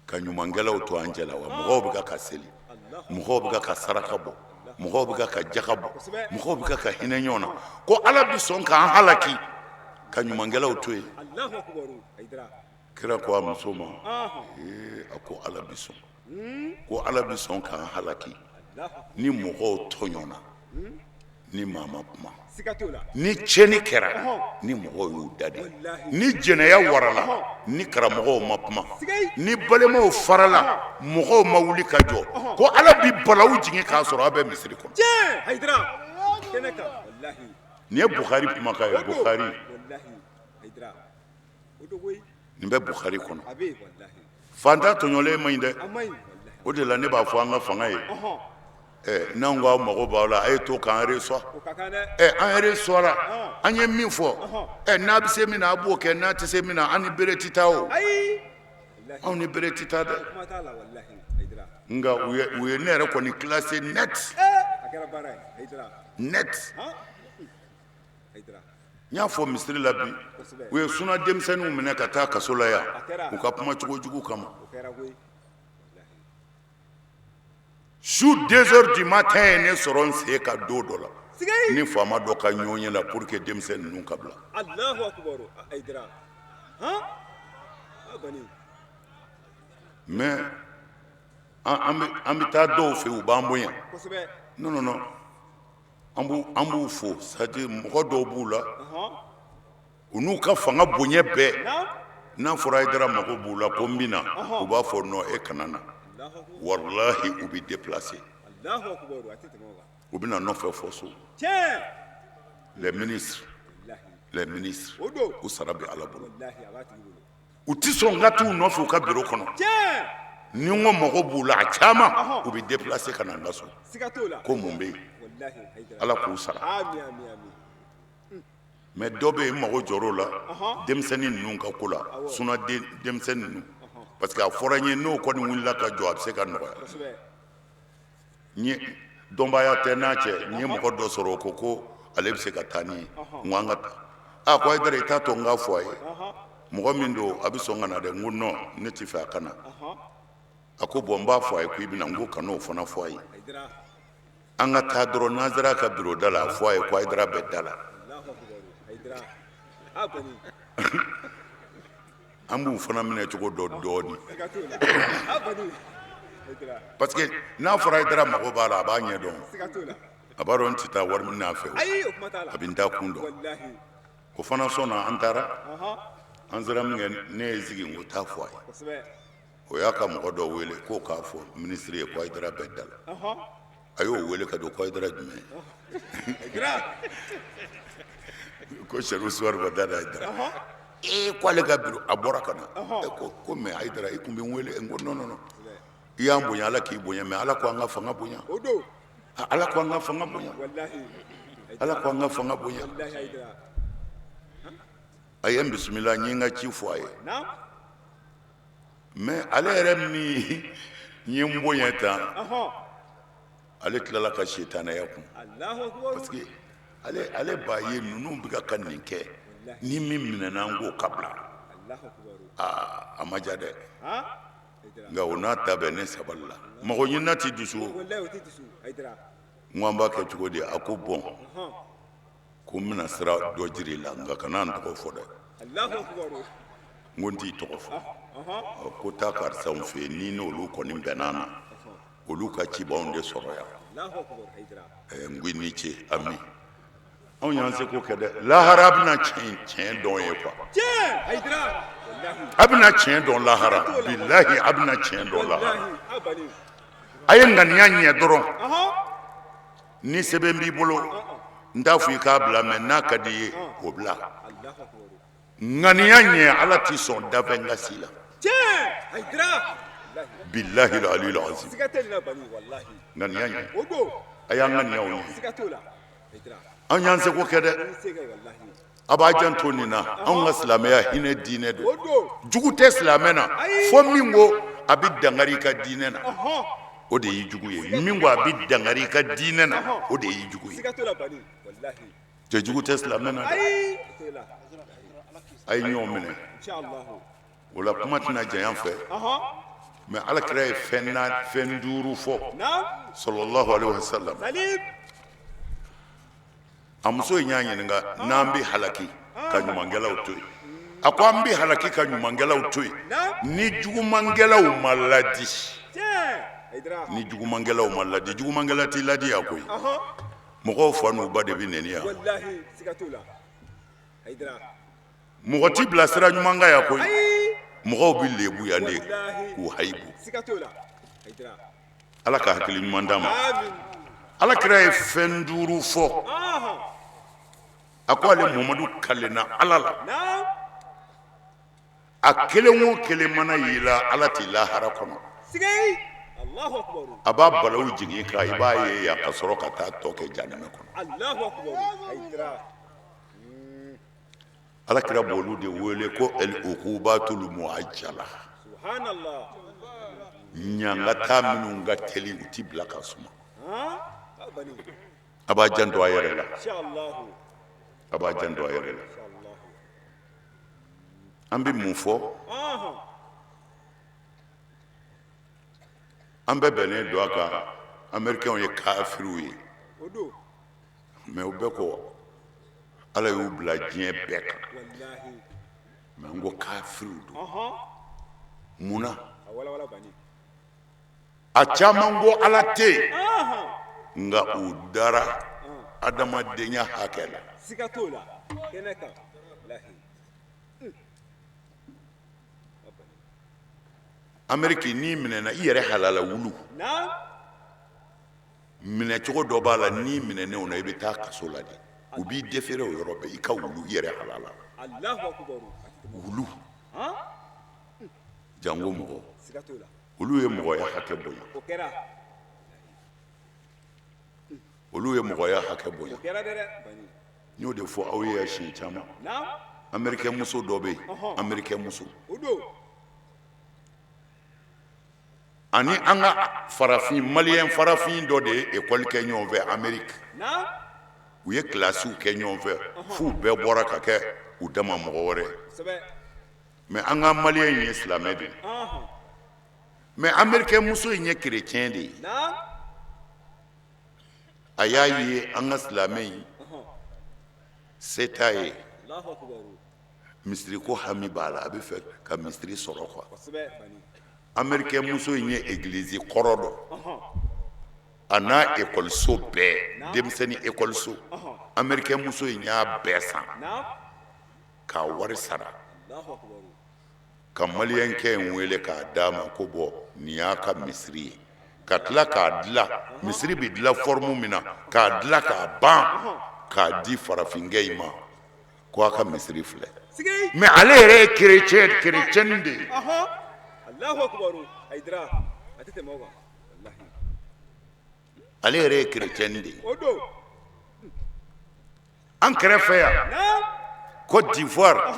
ka ɲumankɛlaw to an cɛla wa mɔgɔw bɛ ka seli mɔgɔw bɛ ka saraka bɔ mɔgɔw bɛ ka jaka bɔ mɔgɔw bɛ ka hinɛ ɲɔgɔn na ko Ala bɛ sɔn k'an halaki ka ɲumankɛlaw to yen kira ko a muso ma a ko Ala bɛ sɔn ko Ala bɛ sɔn k'an halaki ni mɔgɔw tɔɲɔna ni maa ma kuma ni tiɲɛni kɛra ni mɔgɔw y'u dade ni jɛnɛya warala ni karamɔgɔw ma kuma ni balimaw farala mɔgɔw ma wuli ka jɔ ko Ala bi balawu jigin k'a sɔrɔ a bɛ misiri kɔnɔ nin ye Bukhari kumakan ye Bukhari nin bɛ Bukhari kɔnɔ fanta tɔɲɔlen man ɲi dɛ o de la ne b'a fɔ an ka fanga ye n'anw ko aw mago b'aw la a ye to k'an reçoit an reçoit an ye min fɔ n'a bɛ se min na a b'o kɛ n'a tɛ se min na an ni bere tɛ taa o anw ni bere tɛ taa dɛ nka u ye ne yɛrɛ kɔni classé net net n y'a fɔ misiri la bi u ye suna denmisɛnninw minɛ ka taa kaso la yan u ka kuma cogo jugu kama su 2 heures du matin ye ne sɔrɔ n sen ka don dɔ la ni faama dɔ ka ɲɔgɔn la pour que denmisɛn ninnu ka bila mais an bɛ taa dɔw fɛ u b'an bonya non non an b'u fo c'est-à-dire mɔgɔ dɔw b'u la u n'u ka fanga bonya bɛɛ n'a fɔra Hayidara mago b'u la ko n bɛ na u b'a fɔ non e kana na wallahi u bɛ déplacer u bɛ na nɔfɛ fɔ so les ministres u sara bɛ Ala bolo u tɛ sɔn n ka t'u nɔfɛ u ka bureau kɔnɔ ni n ko mago b'u la a caman u bɛ déplacer ka na n ka so ko mun bɛ yen Ala k'u sara mais dɔ bɛ yen n mago jɔr'o la denmisɛnnin ninnu ka ko la suna denmisɛnnin ninnu parce que a fɔra n ye n'o kɔni wulila ka jɔ a bɛ se ka nɔgɔya n ye dɔnbaya tɛ n'a cɛ n ye mɔgɔ dɔ sɔrɔ o ko ale bɛ se ka taa ni ye n ko an ka taa ko Hayidara i t'a to n k'a fɔ a ye mɔgɔ min don a bɛ sɔn ka na dɛ n ko non ne tɛ fɛ a ka na a ko bon n b'a fɔ a ye ko i bɛ na n ko kan'o fana fɔ a ye an ka taa dɔrɔn n'an sera ka bureau da la a fɔ a ye ko Hayidara bɛ da la an b'u fana minɛ cogo dɔ dɔɔnin parce que n'a fɔra Hayidara mago b'a la a b'a ɲɛ dɔn a b'a dɔn n tɛ taa wari minɛ a fɛ a bɛ n ta kun dɔn o fana sɔnna an taara an sera min kɛ ne ye sigi n ko taa fɔ a ye o y'a ka mɔgɔ dɔ wele k'o k'a fɔ minisiri ye ko Hayidara bɛ da la a y'o wele ka don ko Hayidara jumɛn ko Seydou Souare ba da Hayidara ko ale ka bureau a bɔra ka na ko mais Hayidara i kun bɛ n wele n ko non i y'an bonya Ala k'i bonya mais Ala ko an ka fanga bonya Ala ko an ka fanga bonya ala ko an ka fanga bonya a ye n bisimila n ye n ka ci fɔ a ye mais ale yɛrɛ min ye n bonya tan ale tilala ka sitanaya kun parce que ale b'a ye ninnu bɛ ka nin kɛ ni min minɛna n k'o kabila a ma ja dɛ nka o n'a ta bɛɛ ne sabali la mɔgɔ ɲinina tɛ dusu o n ko an b'a kɛ cogo di a ko bɔn ko n bɛna sira dɔ jiri la nka kana n tɔgɔ fɔ dɛ n ko n t'i tɔgɔ fɔ ko taa karisaw fɛ yen ni n'olu kɔni bɛnna na olu ka ci b'anw de sɔrɔ yan n ko i ni ce ami anw y'an seko kɛ dɛ lahara bɛna tiɲɛ dɔn ye quoi a bɛna tiɲɛ dɔn lahara bilahi a bɛna tiɲɛ dɔn lahara a ye ŋaniya ɲɛ dɔrɔn ni sɛbɛn b'i bolo n t'a fɔ i k'a bila mɛ n'a ka di ye o bila ŋaniya ɲɛ ala t'i sɔn dafɛn ka si la bilahi aliyul azim ŋaniya ɲɛ a y'an ŋaniyaw ɲɛ an y'an seko kɛ dɛ a b'a janto nin na anw ka silamɛya hinɛ diinɛ don jugu tɛ silamɛ na fo min ko a bɛ dankari i ka diinɛ na o de y'i jugu ye min ko a bɛ dankari i ka diinɛ na o de y'i jugu ye cɛ jugu tɛ silamɛ na dɛ a ye ɲɔgɔn minɛ o la kuma tɛna janya fɛ mais alakira ye fɛn 5 fɔ sallallahu alaihi wasallam a muso in y'a ɲininka n'an bɛ halaki ka ɲumankɛlaw to yen a ko an bɛ halaki ka ɲumankɛlaw to yen ni jugumankɛlaw ma ladi ni jugumankɛlaw ma ladi jugumankɛla t'i ladi a koyi mɔgɔw fa n'u ba de bɛ nɛni yan mɔgɔ t'i bila sira ɲuman kan yan koyi mɔgɔw bɛ lebu yan de k'u hayibu ala ka hakili ɲuman d'a ma alakira ye fɛn 5 fɔ a ko ale mamadu kalenna ala la a kelen o kelen mana y'i la ala t'i lahara kɔnɔ a b'a balawu jigin kan i b'a ye yan ka sɔrɔ ka taa tɔ kɛ jahanɛmɛ kɔnɔ alakira b'olu de wele ko al-uqubatul muajjala ɲangata minnu ka teli u t'i bila ka suma a b'a janto a yɛrɛ la a b'a janto a yɛrɛ la an bɛ mun fɔ an bɛɛ bɛnnen don a kan amɛrikɛnw ye kafiriw ye mais u bɛɛ ko ala y'u bila diɲɛ bɛɛ kan mais n ko kafiriw don munna a caman ko ala tɛ yen nka u dara adamadenya hakɛ la amɛriki n'i minɛna i yɛrɛ halala wulu minɛ cogo dɔ b'a la n'i minɛnenw na i bɛ taa kaso la de u b'i defeere o yɔrɔ bɛɛ i ka wulu i yɛrɛ halala wulu jango mɔgɔ olu ye mɔgɔya hakɛ bonya olu ye mɔgɔya hakɛ bonya n y'o de fɔ aw ye siɲɛ caman amɛrikɛn muso dɔ bɛ yen amɛrikɛn muso ani an ka farafin maliyɛn farafin dɔ de ye ekɔli kɛ ɲɔgɔn fɛ amɛriki u ye kilasiw kɛ ɲɔgɔn fɛ f'u bɛɛ bɔra ka kɛ u dama mɔgɔ wɛrɛ mais an ka maliyɛn ye silamɛ de ye mais amɛrikɛn muso in ye kerecɛn de ye a y'a ye an ka silamɛ in se t'a ye misiri ko hami b'a la a bɛ fɛ ka misiri sɔrɔ quoi amɛrikɛn muso in ye egilizi kɔrɔ dɔ a n'a ekɔliso bɛɛ denmisɛnnin ekɔliso amɛrikɛn muso in y'a bɛɛ san k'a wari sara ka maliyɛnkɛ in wele k'a d'a ma ko bɔ nin y'a ka misiri ye ka tila k'a dilan misiri bɛ dilan fɔrmu min na k'a dilan k'a ban k'a di farafinkɛ in ma ko a ka misiri filɛ mais ale yɛrɛ ye kerecɛn de ye ale yɛrɛ ye kerecɛn de ye an kɛrɛfɛ yan Côte d'Ivoire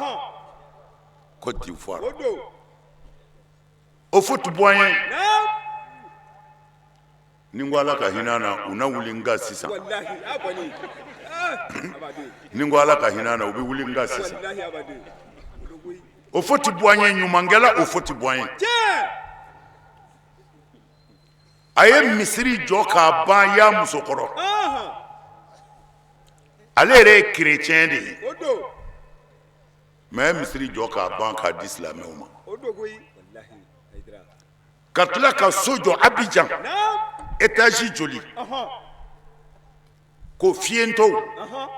Côte d'Ivoire o fo ti bɔ an ye ni n ko Ala ka hinɛ na u na wuli n ka sisan ni n ko Ala ka hinɛ na u bɛ wuli n ka sisan o fo ti bɔ an ye ɲumankɛla o fo ti bɔ an ye a ye misiri jɔ k'a ban y'a muso kɔrɔ ale yɛrɛ ye chrétien de ye mais a ye misiri jɔ k'a ban k'a di silamɛw ma ka tila ka so jɔ Abidjan étage joli ko fiyentɔw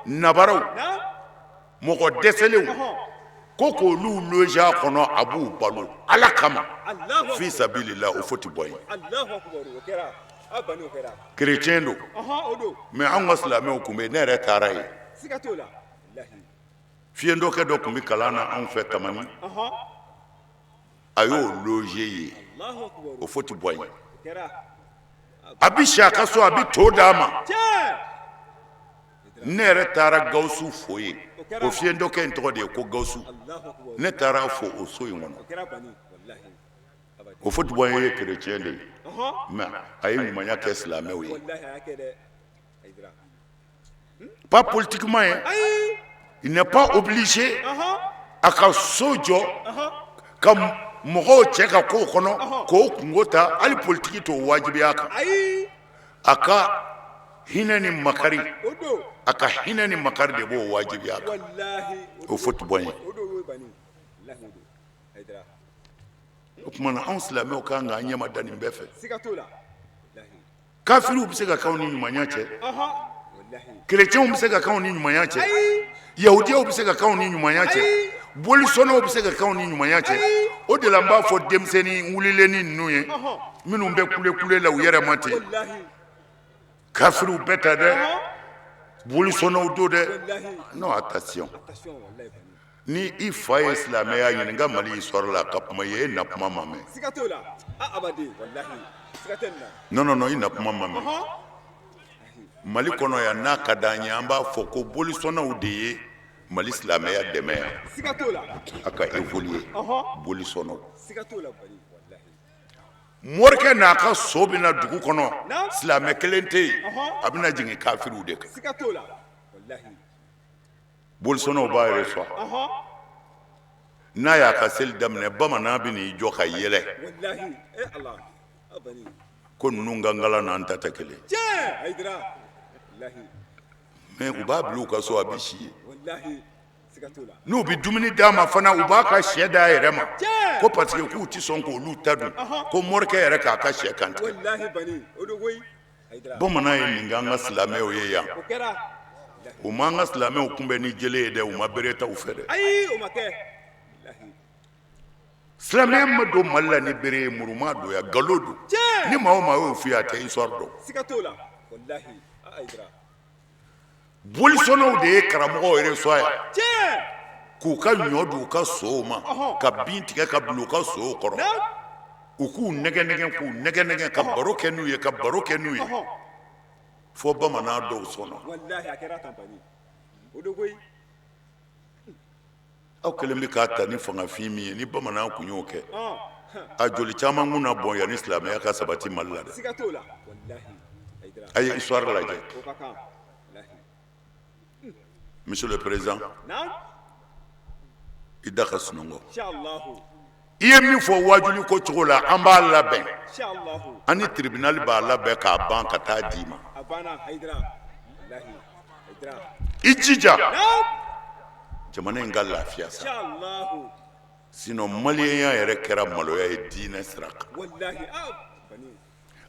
nabaraw mɔgɔ dɛsɛlenw ko k'olu loger a kɔnɔ a b'u balo Ala kama fi sabilillah o fo ti bɔ yen chrétien do mais an ka silamɛw kun bɛ ne yɛrɛ taara ye fiyentɔkɛ dɔ kun bɛ kalan na anw fɛ Tamani a y'o loger ye o fo ti bɔ yen a bɛ si a ka so a bɛ to d'a ma ne yɛrɛ taara Gawusu fo ye o fiyentɔkɛ in tɔgɔ de ye ko Gawusu ne taara fo o so in kɔnɔ o fo ti bɔ yen ye chrétien de ye mais a ye ɲumanya kɛ silamɛw ye pas politiquement hein il n'est pas obligé a ka so jɔ ka mɔgɔw cɛ ka kow kɔnɔ k'o kungo ta hali politiki t'o wajibiya kan a ka hinɛ ni makari a ka hinɛ ni makari de b'o wajibiya kan o fo ti bɔ yen o tuma na anw silamɛw kan k'an ɲɛma da nin bɛɛ fɛ kafiriw bɛ se ka k'anw ni ɲumanya cɛ chrétienw bɛ se ka k'anw ni ɲumanya cɛ yahudiyaw bɛ se ka k'anw ni ɲumanya cɛ bolisɔnnaw bɛ se ka k'anw ni ɲumanya cɛ o de la n b'a fɔ denmisɛnnin wulilenni ninnu ye minnu bɛ kule la u yɛrɛ ma ten kafiriw bɛɛ ta dɛ bolisɔnnaw do dɛ non attention ni i fa ye silamɛya ɲininka Mali histoire la ka kuma ye e na kuma ma mɛn non i na kuma ma mɛn Mali kɔnɔ yan n'a ka d'an ye an b'a fɔ ko bolisɔnnaw de ye Mali silamɛya dɛmɛ yan a ka évoluer bolisɔnnaw morikɛ n'a ka so bɛ na dugu kɔnɔ silamɛ kelen tɛ yen a bɛna jigin kafiriw de kan bolisɔnnaw b'a yɛrɛ sɔn n'a y'a ka seli daminɛ bamanan bɛ n'i jɔ ka yɛlɛ ko ninnu ka ngala n'an ta tɛ kelen mais u b'a bila u ka so a bɛ si ye n'u bɛ dumuni d'a ma fana u b'a ka sɛ d'a yɛrɛ ma ko parce que k'u tɛ sɔn k'olu ta dun ko morikɛ yɛrɛ k'a ka sɛ kantigɛ bamanan ye nin k'an ka silamɛw ye yan u m'an ka silamɛw kunbɛn ni jele ye dɛ u ma bere ta u fɛ dɛ silamɛya ma don Mali la ni bere ye muru ma don ya nkalon don ni maa o maa y'o f'i ye a tɛ histoire dɔn bolisɔnnaw de ye karamɔgɔw yɛrɛ sɔn yan k'u ka ɲɔ don u ka sow ma ka bin tigɛ ka bila u ka sow kɔrɔ u k'u nɛgɛ ka baro kɛ n'u ye fo bamanan dɔw sɔnna aw kelen bɛ k'a ta ni fangafin min ye ni bamanan kun y'o kɛ a joli caman kun na bɔn yan ni silamɛya ka sabati Mali la dɛ a ye histoire lajɛ Monsieur le Président i da ka sunɔgɔ i ye min fɔ wajuli ko cogo la an b'a labɛn an ni tribunal b'a labɛn k'a ban ka taa d'i ma i jija jamana in ka lafiya sa sinon maliyɛnya yɛrɛ kɛra maloya ye diinɛ sira kan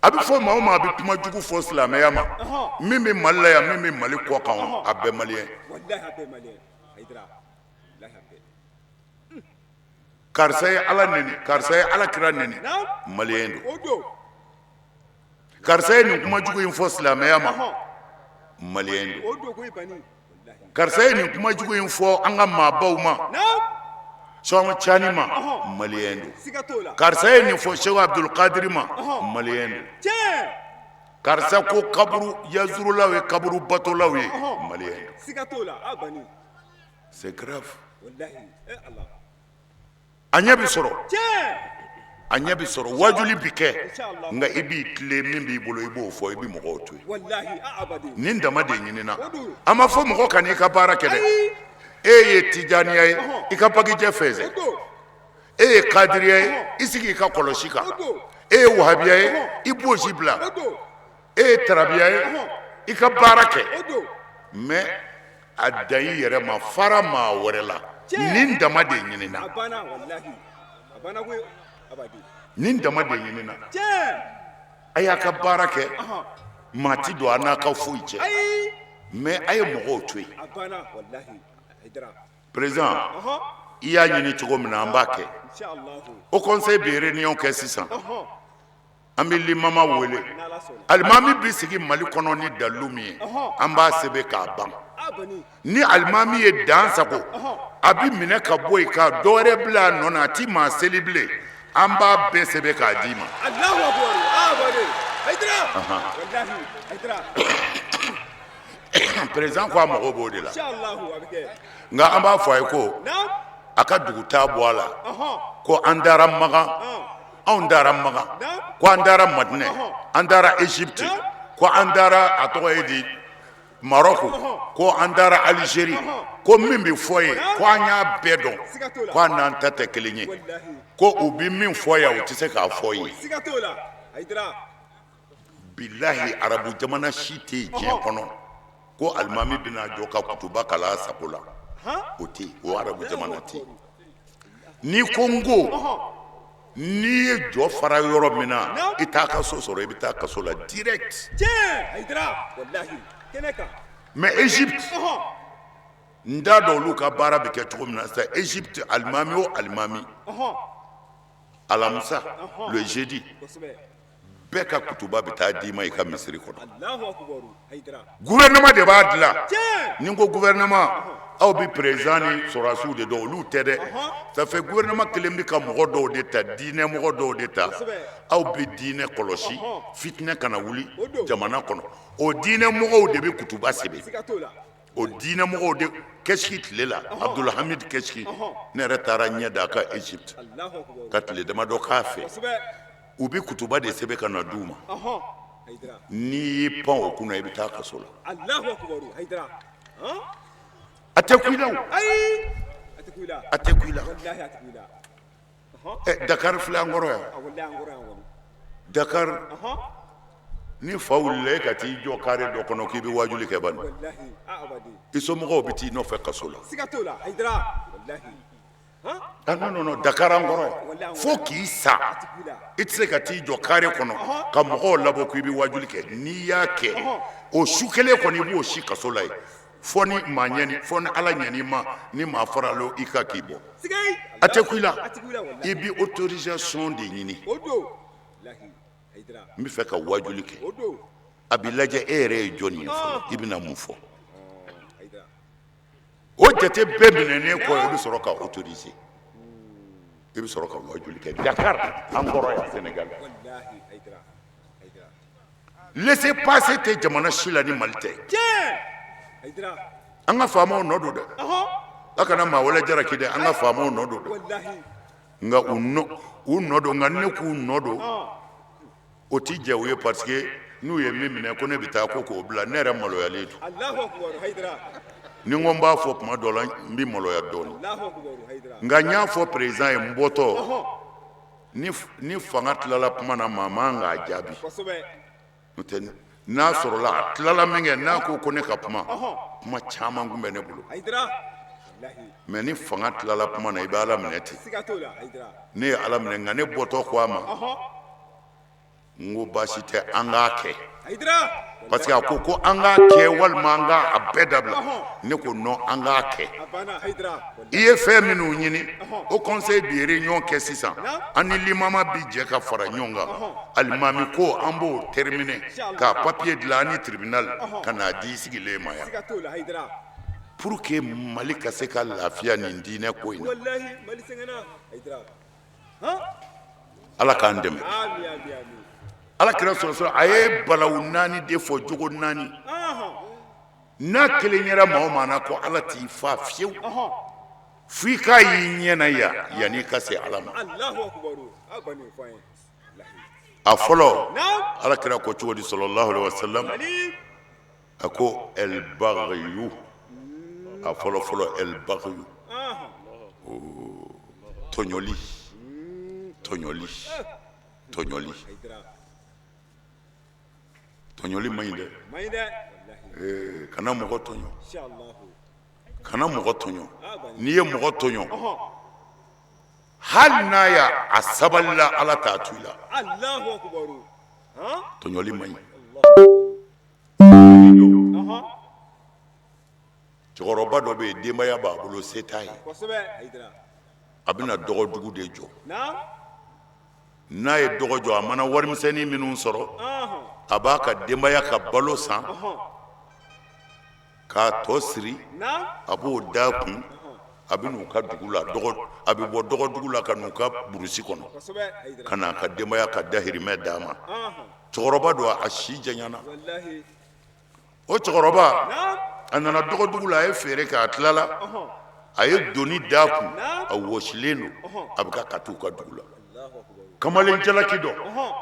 a bɛ fɔ maa o maa a bɛ kuma jugu fɔ silamɛya ma min bɛ Mali la yan min bɛ Mali kɔ kan a bɛɛ maliyɛn karisa ye Ala neni karisa ye Alakira neni maliyɛn don karisa ye nin kuma jugu in fɔ silamɛya ma maliyɛn don karisa ye nin kuma jugu in fɔ an ka maabaw ma Sɔn Cani ma maliyɛn don karisa ye nin fɔ Seku Abdul Kadiri ma maliyɛn don karisa ko kaburu yazurulaw ye kaburu batolaw ye malien Sigatola, Abani. c'est grave Wallahi, Allah. a ɲɛ bi sɔrɔ Tiens! a ɲɛ bi sɔrɔ wajuli bi kɛ nka i b'i tile min b'i bolo i b'o fɔ i b'i mɔgɔw to yen Wallahi, Abadi. nin dama de ɲinina a ma fɔ mɔgɔ ka n'i ka baara kɛ dɛ e ye tijaniya ye i ka bagijɛ fɛnsɛ e ye kadiriya ye i sigi i ka kɔlɔsi kan e ye wahabiya ye i b'o si bila e ye tarabiya ye i ka baara kɛ mais a dan i yɛrɛ ma fara maa wɛrɛ la nin dama de ɲinina Abana, Wallahi. Abana, Abadi. nin dama de ɲinina Tiens! a y'a ka baara kɛ maa ti don a n'a ka foyi cɛ mais a ye mɔgɔw to yen Abana, Wallahi. Hydra. président i y'a ɲini cogo min na an b'a kɛ Inch'Allah. o conseil bɛ réunion kɛ sisan an bɛ limama wele alimami bɛ sigi mali kɔnɔ ni dalilu min ye an b'a sɛbɛn k'a ban Abani. ni alimami ye dan sago a bɛ minɛ ka bɔ yen ka dɔwɛrɛ bila a nɔ na a ti maa seli bilen an b'a bɛɛ sɛbɛn k'a d'i ma Allahu Akbar. Abani. Hydra. Wallahi. Hydra. président ko a mago b'o de la Inch'Allah. Abike. nka an b'a fɔ a ye ko Now? a ka dugutaa bɔ a la ko an dara magan anw dara magan ko an dara madinɛ an dara egypte ko an dara a tɔgɔ ye di Maroc ko an dara Algérie ko min bɛ fɔ ye ko an y'a bɛɛ dɔn ko an n'an ta tɛ kelen ye ko u bɛ min fɔ yan u tɛ se k'a fɔ ye Sigatola. Hydra. bilahi arabu jamana si tɛ yen diɲɛ kɔnɔ ko alimami bɛna jɔ ka kutuba kala a sago la o tɛ yen o arabu jamana tɛ yen ni ko n ko n'i ye jɔ fara yɔrɔ min na i t'a ka so sɔrɔ i bɛ taa kaso la direct Tiens! Hydra. Wallahi. Keneka. mais Égypte n t'a dɔn olu ka baara bɛ kɛ cogo min na sisan Égypte alimami o alimami alamisa le jeudi Kosɛbɛ. bɛɛ ka kutuba bɛ taa d'i ma i ka misiri kɔnɔ Allahu Akbar. Hydra. gouvernement de b'a dilan Tiens! ni n ko gouvernement aw bɛ président ni sɔrɔdasiw de dɔn olu tɛ dɛ ça fait gouvernement kelen bɛ ka mɔgɔ dɔw de ta diinɛ mɔgɔ dɔw de ta aw bɛ diinɛ kɔlɔsi fitinɛ kana wuli jamana kɔnɔ o diinɛ mɔgɔw de bɛ kutuba sɛbɛn Sigatola. o diinɛ mɔgɔw de kɛsiki tile la Abdulhamid kɛsiki ne yɛrɛ taara ɲɛ d'a ka Égypte Allahu Akbar. ka tile damadɔ k'a fɛ Kosɛbɛ. u bɛ kutuba de sɛbɛn ka na d'u ma Hydra. n'i y'i pan o kunna i bɛ taa kaso la Allahu Akbar. Hydra. a tɛ ku i la o Ayi. Atikula. a tɛ ku i la Wallahi atikula. Dakar filɛ an kɔrɔ yan Wallahi angora angora. Dakar ni fa wulila e ka t'i jɔ kare dɔ kɔnɔ k'i bɛ wajuli kɛ bani Wallahi. Abadi. i somɔgɔw bɛ t'i nɔfɛ kaso la Sigatola. Hydra. Wallahi. non Dakar an kɔrɔ yan fo k'i sa Atikula. i tɛ se ka t'i jɔ kare kɔnɔ ka mɔgɔw labɔ k'i bɛ wajuli kɛ n'i y'a kɛ o su kelen kɔni i b'o si kaso la yen fo ni maa ɲɛni fo ni ala ɲɛn'i ma ni maa farala i ka k'i bɔ Sigay. a tɛ ku i la Atikula wallahi. i bɛ autorisation de ɲini Odo. Wallahi. Hydra. n bɛ fɛ ka wajuli kɛ Odo. a bɛ lajɛ e yɛrɛ ye jɔn ye fɔlɔ i bɛna mun fɔ Hydra. o jate bɛɛ minɛnen kɔ i bɛ sɔrɔ ka autoriser i bɛ sɔrɔ ka wajuli kɛ Dakar an kɔrɔ yan Sénégal Wallahi. Hydra. Hydra. laissez passer tɛ jamana si la ni Mali tɛ Tiens! Hydra. an ka faamaw nɔ don dɛ a kana maa wɛrɛ jalaki dɛ an ka faamaw nɔ don dɛ Wallahi. nka u nɔ don nka ne k'u nɔ don o ti jɛ u ye parce que n'u ye min minɛ ko ne bɛ taa ko k'o bila ne yɛrɛ maloyalen don Allahu Akbar. Hydra. ni n ko n b'a fɔ tuma dɔ la n bɛ maloya dɔɔni Allahu Akbar. Hydra. nka n y'a fɔ président ye n bɔtɔ ni fanga tilala kuma na maa man k'a jaabi Kosɛbɛ. n'o tɛ n'a sɔrɔla a tilala min kɛ n'a ko ne ka kuma kuma caman tun bɛ ne bolo Hydra. Wallahi. mɛ ni fanga tilala kuma na i bɛ ala minɛ ten Sigatola. Hydra. ne ye ala minɛ nka ne bɔtɔ ko a ma n ko baasi tɛ an k'a kɛ Hydra. parce que a ko an k'a kɛ walima an k'a bɛɛ dabila ne ko non an k'a kɛ Abana. Hydra. i ye fɛn minnu ɲini o conseil bi réunion kɛ sisan an ni limama bi jɛ ka fara ɲɔgɔn kan alimami ko an b'o terminer ka papier dilan an ni tribunal ka n'a di sigilen ma yan Sigatola. Hydra. pour que Mali ka se ka lafiya nin diinɛ ko in na Wallahi. Mali sengana. Hydra. ala k'an dɛmɛ Ami, ami, ami. ala kira sɔrɔ a ye balawu 4 de fɔ jogo 4 n'a kelen yɛrɛ maa o maa na ko ala t'i fa fiyewu f'i k'a y'i ɲɛ na yanni ka se ala ma Allahu akbar. Abani fine. a fɔlɔ ala kira ko cogo di sallallahu alaihi wasallam Ali. a ko el baghiyu a fɔlɔ fɔlɔ el baghiyu tɔɲɔli tɔɲɔli tɔɲɔli tɔɲɔli man ɲi dɛ Maide. kana mɔgɔ tɔɲɔ Inshallah. kana mɔgɔ tɔɲɔ n'i ye mɔgɔ tɔɲɔ hali n'a y'a a sabalila ala t'a to i la Allahu akbar. Ha? tɔɲɔli man ɲi cɛkɔrɔba dɔ bɛ yen denbaya b'a bolo se t'a ye Kosɛbɛ Haidara. a bɛna dɔgɔdugu de jɔ Na? n'a ye dɔgɔ jɔ a mana warimisɛnnin minnu sɔrɔ a b'a ka denbaya ka balo san k'a tɔ siri Na? a b'o d'a kun a bɛ n'u ka dugu la a bɛ bɔ dɔgɔdugu la ka n'u ka burusi kɔnɔ Kosɛbɛ Haidara. ka n'a ka denbaya ka dahirimɛ d'a ma cɛkɔrɔba don a si janyana Wallahi. o cɛkɔrɔba Na? a nana dɔgɔdugu la a ye feere kɛ a tilala a ye doni d'a kun a wɔsilen don a bɛ ka t'u ka dugu la Allahu akbar. kamalen jalaki dɔ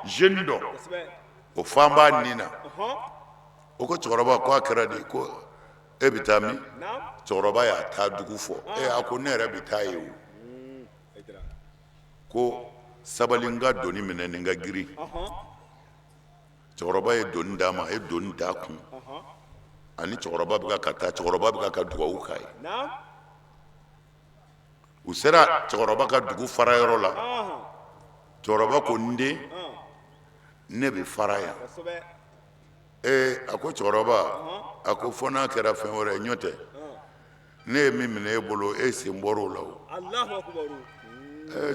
jeune dɔ Kosɛbɛ. o fan b'a nin na o ko cɛkɔrɔba ko a kɛra de ko e bɛ taa min Na? cɛkɔrɔba y'a taa dugu fɔ a ko ne yɛrɛ bɛ taa ye o Haidara. ko sabali n ka doni minɛ ni n ka girin cɛkɔrɔba ye doni d'a ma a ye doni d'a kun ani cɛkɔrɔba bɛ ka taa cɛkɔrɔba bɛ ka dugawu k'a ye Na? u sera cɛkɔrɔba ka dugu fara yɔrɔ la cɛkɔrɔba ko n den ne bɛ fara yan Kosɛbɛ. a ko cɛkɔrɔba a ko fɔ n'a kɛra fɛn wɛrɛ ye ɲɔ tɛ ne ye min minɛ e bolo e sen bɔra o la o Allahu akbar.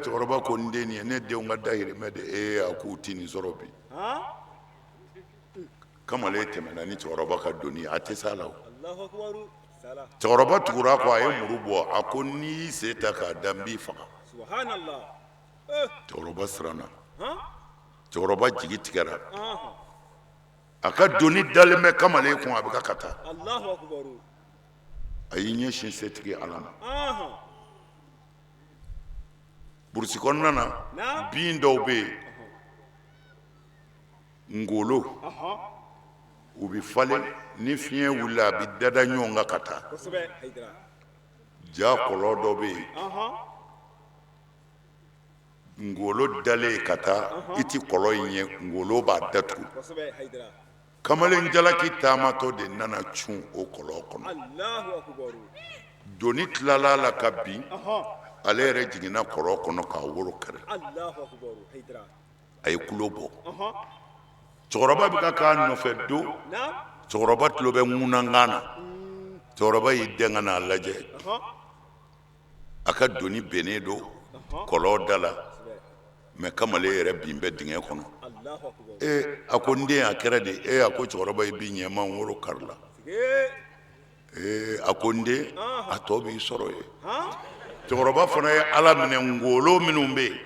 cɛkɔrɔba ko n den nin ye ne denw ka dahirimɛ de a k'u ti nin sɔrɔ bi Ha? kamalen tɛmɛna ni cɛkɔrɔba ka doni ye a tɛ s'a la o Allahu akbar. Sala. cɛkɔrɔba tugura kɔ a ye muru bɔ a ko n'i y'i sen ta k'a da n b'i faga Subhanallah. cɛkɔrɔba siranna Ha? cɛkɔrɔba jigi tigɛra a ka doni dalen bɛ kamalen kun a bɛ ka taa Allahu akbar. a y'i ɲɛsin setigi ala ma Aha. burusi kɔnɔna na bin dɔw bɛ yen ngolo u bɛ falen ni fiɲɛ wulila a bɛ dada ɲɔgɔn kan ka taa Kosɛbɛ Haidara. ja kɔlɔ dɔ bɛ yen ngolo dalen ka taa i ti kɔlɔ in ye ngolo b'a datugu Kosɛbɛ Haidara. kamalen jalaki taamatɔ de nana cun o kɔlɔ kɔnɔ Allahu akbar. doni tilala la ka bin ale yɛrɛ jiginna kɔlɔ kɔnɔ k'a woro kɛrɛ Allahu akbar Haidara. a ye kulo bɔ cɛkɔrɔba bɛ ka k'a nɔfɛ don Na? cɛkɔrɔba tulo bɛ ŋunankan na cɛkɔrɔba y'i dɛn ka n'a lajɛ a ka doni bennen don kɔlɔ da la mɛ kamalen yɛrɛ bin bɛ dingɛ kɔnɔ Allahu akbar. a ko n den a kɛra de a ko cɛkɔrɔba i b'i ɲɛma n woro kari la a ko n den a tɔ b'i sɔrɔ ye cɛkɔrɔba fana ye ala minɛ ngolo minnu bɛ yen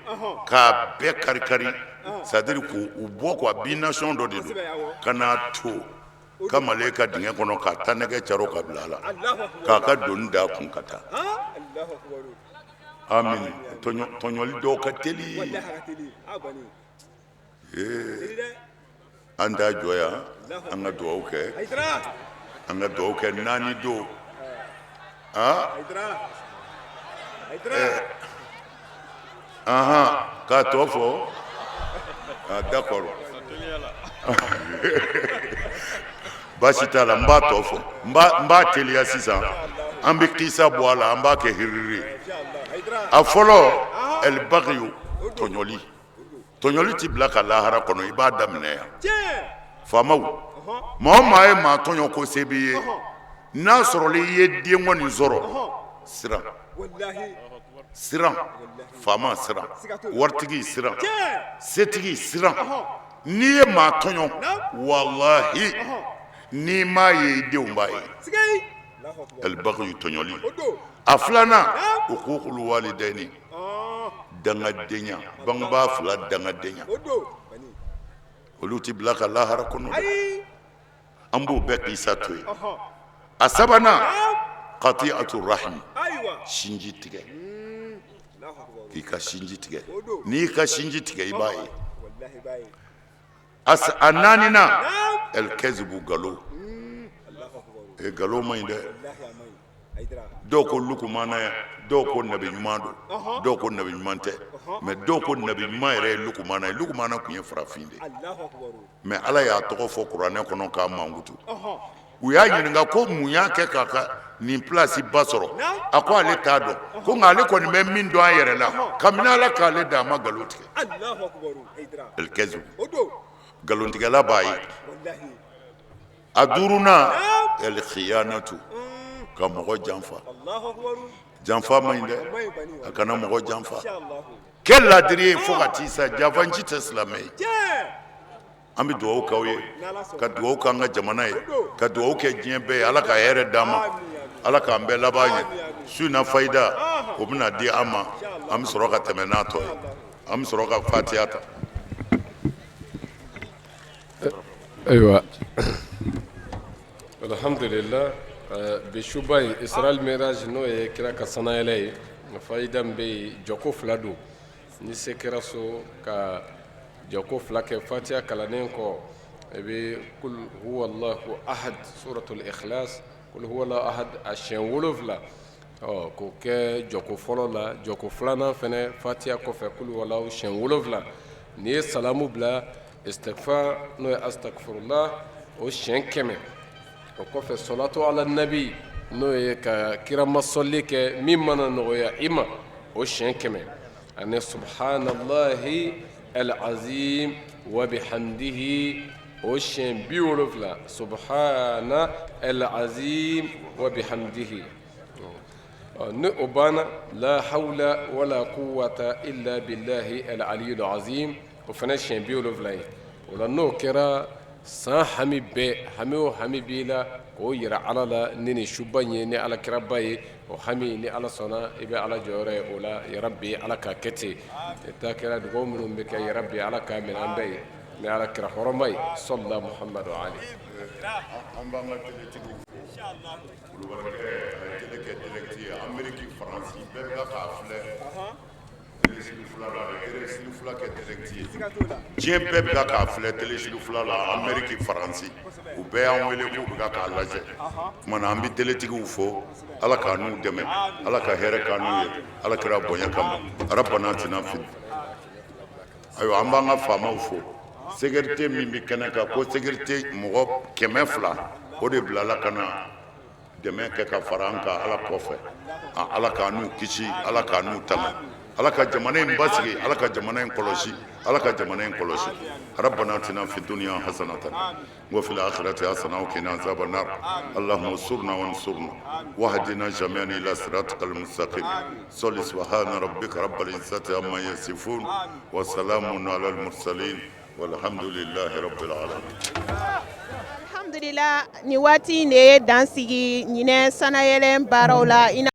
k'a bɛɛ kari kari c'est-à-dire k'u bɔ quoi bin nation dɔ de don ka n'a to kamalen ka dingɛ kɔnɔ k'a ta nɛgɛ caro ka bila a la k'a ka doni d'a kun ka taa Allahu akbar. amin tɔɲɔli dɔw ka teli Wallahi haka teli. Abani. an t'a jɔ yan an ka dugawu kɛ Haidara. an ka dugawu kɛ naani don Haidara. Haidara. k'a tɔ fɔ d'accord baasi t'a la n b'a tɔ fɔ n b'a teliya sisan an bɛ kisa bɔ a la an b'a kɛ hiriri a fɔlɔ elbagiyo tɔɲɔli tɔɲɔli ti bila ka lahara kɔnɔ i b'a daminɛ yan faamaw maa o maa ye maa tɔɲɔ ko se b'i ye n'a sɔrɔla i ye den kɔni sɔrɔ siran siran faama siran waritigi siran setigi siran n'i ye maa tɔɲɔ walahi n'i m'a ye i denw b'a ye elbagiyo tɔɲɔli a filanan uququl walidaini dangadenya bangebaa fila dangadenya olu ti bila ka lahara kɔnɔ dɛ an b'o bɛɛ kisa to yen a sabanan qati'atu rahim ayiwa sinji tigɛ Allahu akbar k'i ka sinji tigɛ n'i ka sinji tigɛ i b'a ye wallahi bayi a naaninan al-kazibu galo Allahu akbar galo man ɲi dɛ wallahi amai aidra dɔw ko lukumana dɔw ko nabi ɲuman don dɔw ko nabi ɲuman tɛ mais dɔw ko nabi ɲuman yɛrɛ ye lukumana ye lukumana tun ye farafin de ye Allahu akbar mais ala y'a tɔgɔ fɔ kuranɛ kɔnɔ k'a mankutu u y'a ɲininka ko mun y'a kɛ k'a ka nin place ba sɔrɔ a ko ale t'a dɔn ko nka ale kɔni bɛ min dɔn a yɛrɛ la kabini ala k'ale da a ma nkalon tigɛ Allahu akbar aidra al-kazibu odo nkalontigɛla b'a ye wallahi a duurunan al-khiyanatu ka mɔgɔ janfa Allahu akbar janfa man ɲi dɛ amai bani a kana mɔgɔ janfa inshallah kɛ ladiri ye fo ka t'i sa janfanci tɛ silamɛ ye je an bɛ dugawu k'aw ye ka dugawu k'an ka jamana ye ka dugawu kɛ diɲɛ bɛɛ ye ala ka hɛrɛ d'an ma ala k'an bɛɛ laban ɲɛ su in na fayida o bɛna di an ma an bɛ sɔrɔ ka tɛmɛ n'a tɔ ye an bɛ sɔrɔ ka fatiha ta ayiwa alhamdulillah bi suba ye israel mirage n'o ye kira ka sanayɛlɛ ye fayida min bɛ yen jɔko fila don ni se kɛra so ka jɔko fila kɛ fatiha kalannen kɔ i bɛ kul huwa allahu ahad suratul ikhlas kul huwa allahu ahad a siɲɛ 7 k'o kɛ jɔko fɔlɔ la jɔko filanan fɛnɛ fatiha kɔfɛ kul huwa allahu siɲɛ 7 n'i ye salamu bila istighfar n'o ye astagfirullah o siɲɛ 100 o kɔfɛ salatu ala nabi n'o ye ka kiramasɔli kɛ min mana nɔgɔya i ma o siɲɛ 100 ani subhanallahi al-azim wa bihamdihi o siɲɛ 70 subhana al-azim wa bihamdihi ni o banna la hawla wala quwwata illa billahi al-aliyyil azim o fana siɲɛ 70 ye o la n'o kɛra san hami bɛɛ hami o hami b'i la k'o yira ala la ni nin suba in ye ni ala kiraba ye o hami ni ala sɔnna i bɛ ala jɔyɔrɔ ye o la yarabi ala ka kɛ ten ta kɛra dugawu minnu bɛ kɛ yarabi ala k'a minɛ an bɛɛ ye ni ala kira hɔrɔma ye sɔlila muhamadu ali an b'an ka teletigiw fo kulubalikɛ a ye tele kɛ direct ye ameriki faransi bɛɛ bɛ k'a filɛ telesigi fila la a ye telesigi fila kɛ direct ye diɲɛ bɛɛ bɛ k'a filɛ telesigi fila la ameriki faransi u bɛɛ y'an wele k'u bɛ k'a lajɛ tuma na an bɛ teletigiw fo ala k'a n'u dɛmɛ ala ka hɛrɛ k'a n'u ye ala kɛra bonya kama arabana tina fi ayiwa an b'an ka faamaw fo sécurité min bɛ kɛnɛ kan ko sécurité mɔgɔ 200 o de bilala ka na dɛmɛ kɛ ka fara an kan ala kɔfɛ ala k'a n'u kisi ala k'a n'u tanga ala ka jamana in basigi ala ka jamana in kɔlɔsi ala ka jamana in kɔlɔsi rabbana atina fid dunya hasanatan wa fil akhirati hasanatan wa qina azaban nar allahumma ansurna wansurna wahdina jami'an ila siratikal mustaqim salli subhana rabbika rabbil izzati amma yasifun wa salamun alal mursalin walhamdulillahi rabbil alamin. Alhamdulillah ni waati in de ye dansigi ɲinɛ sanayɛlɛn baaraw la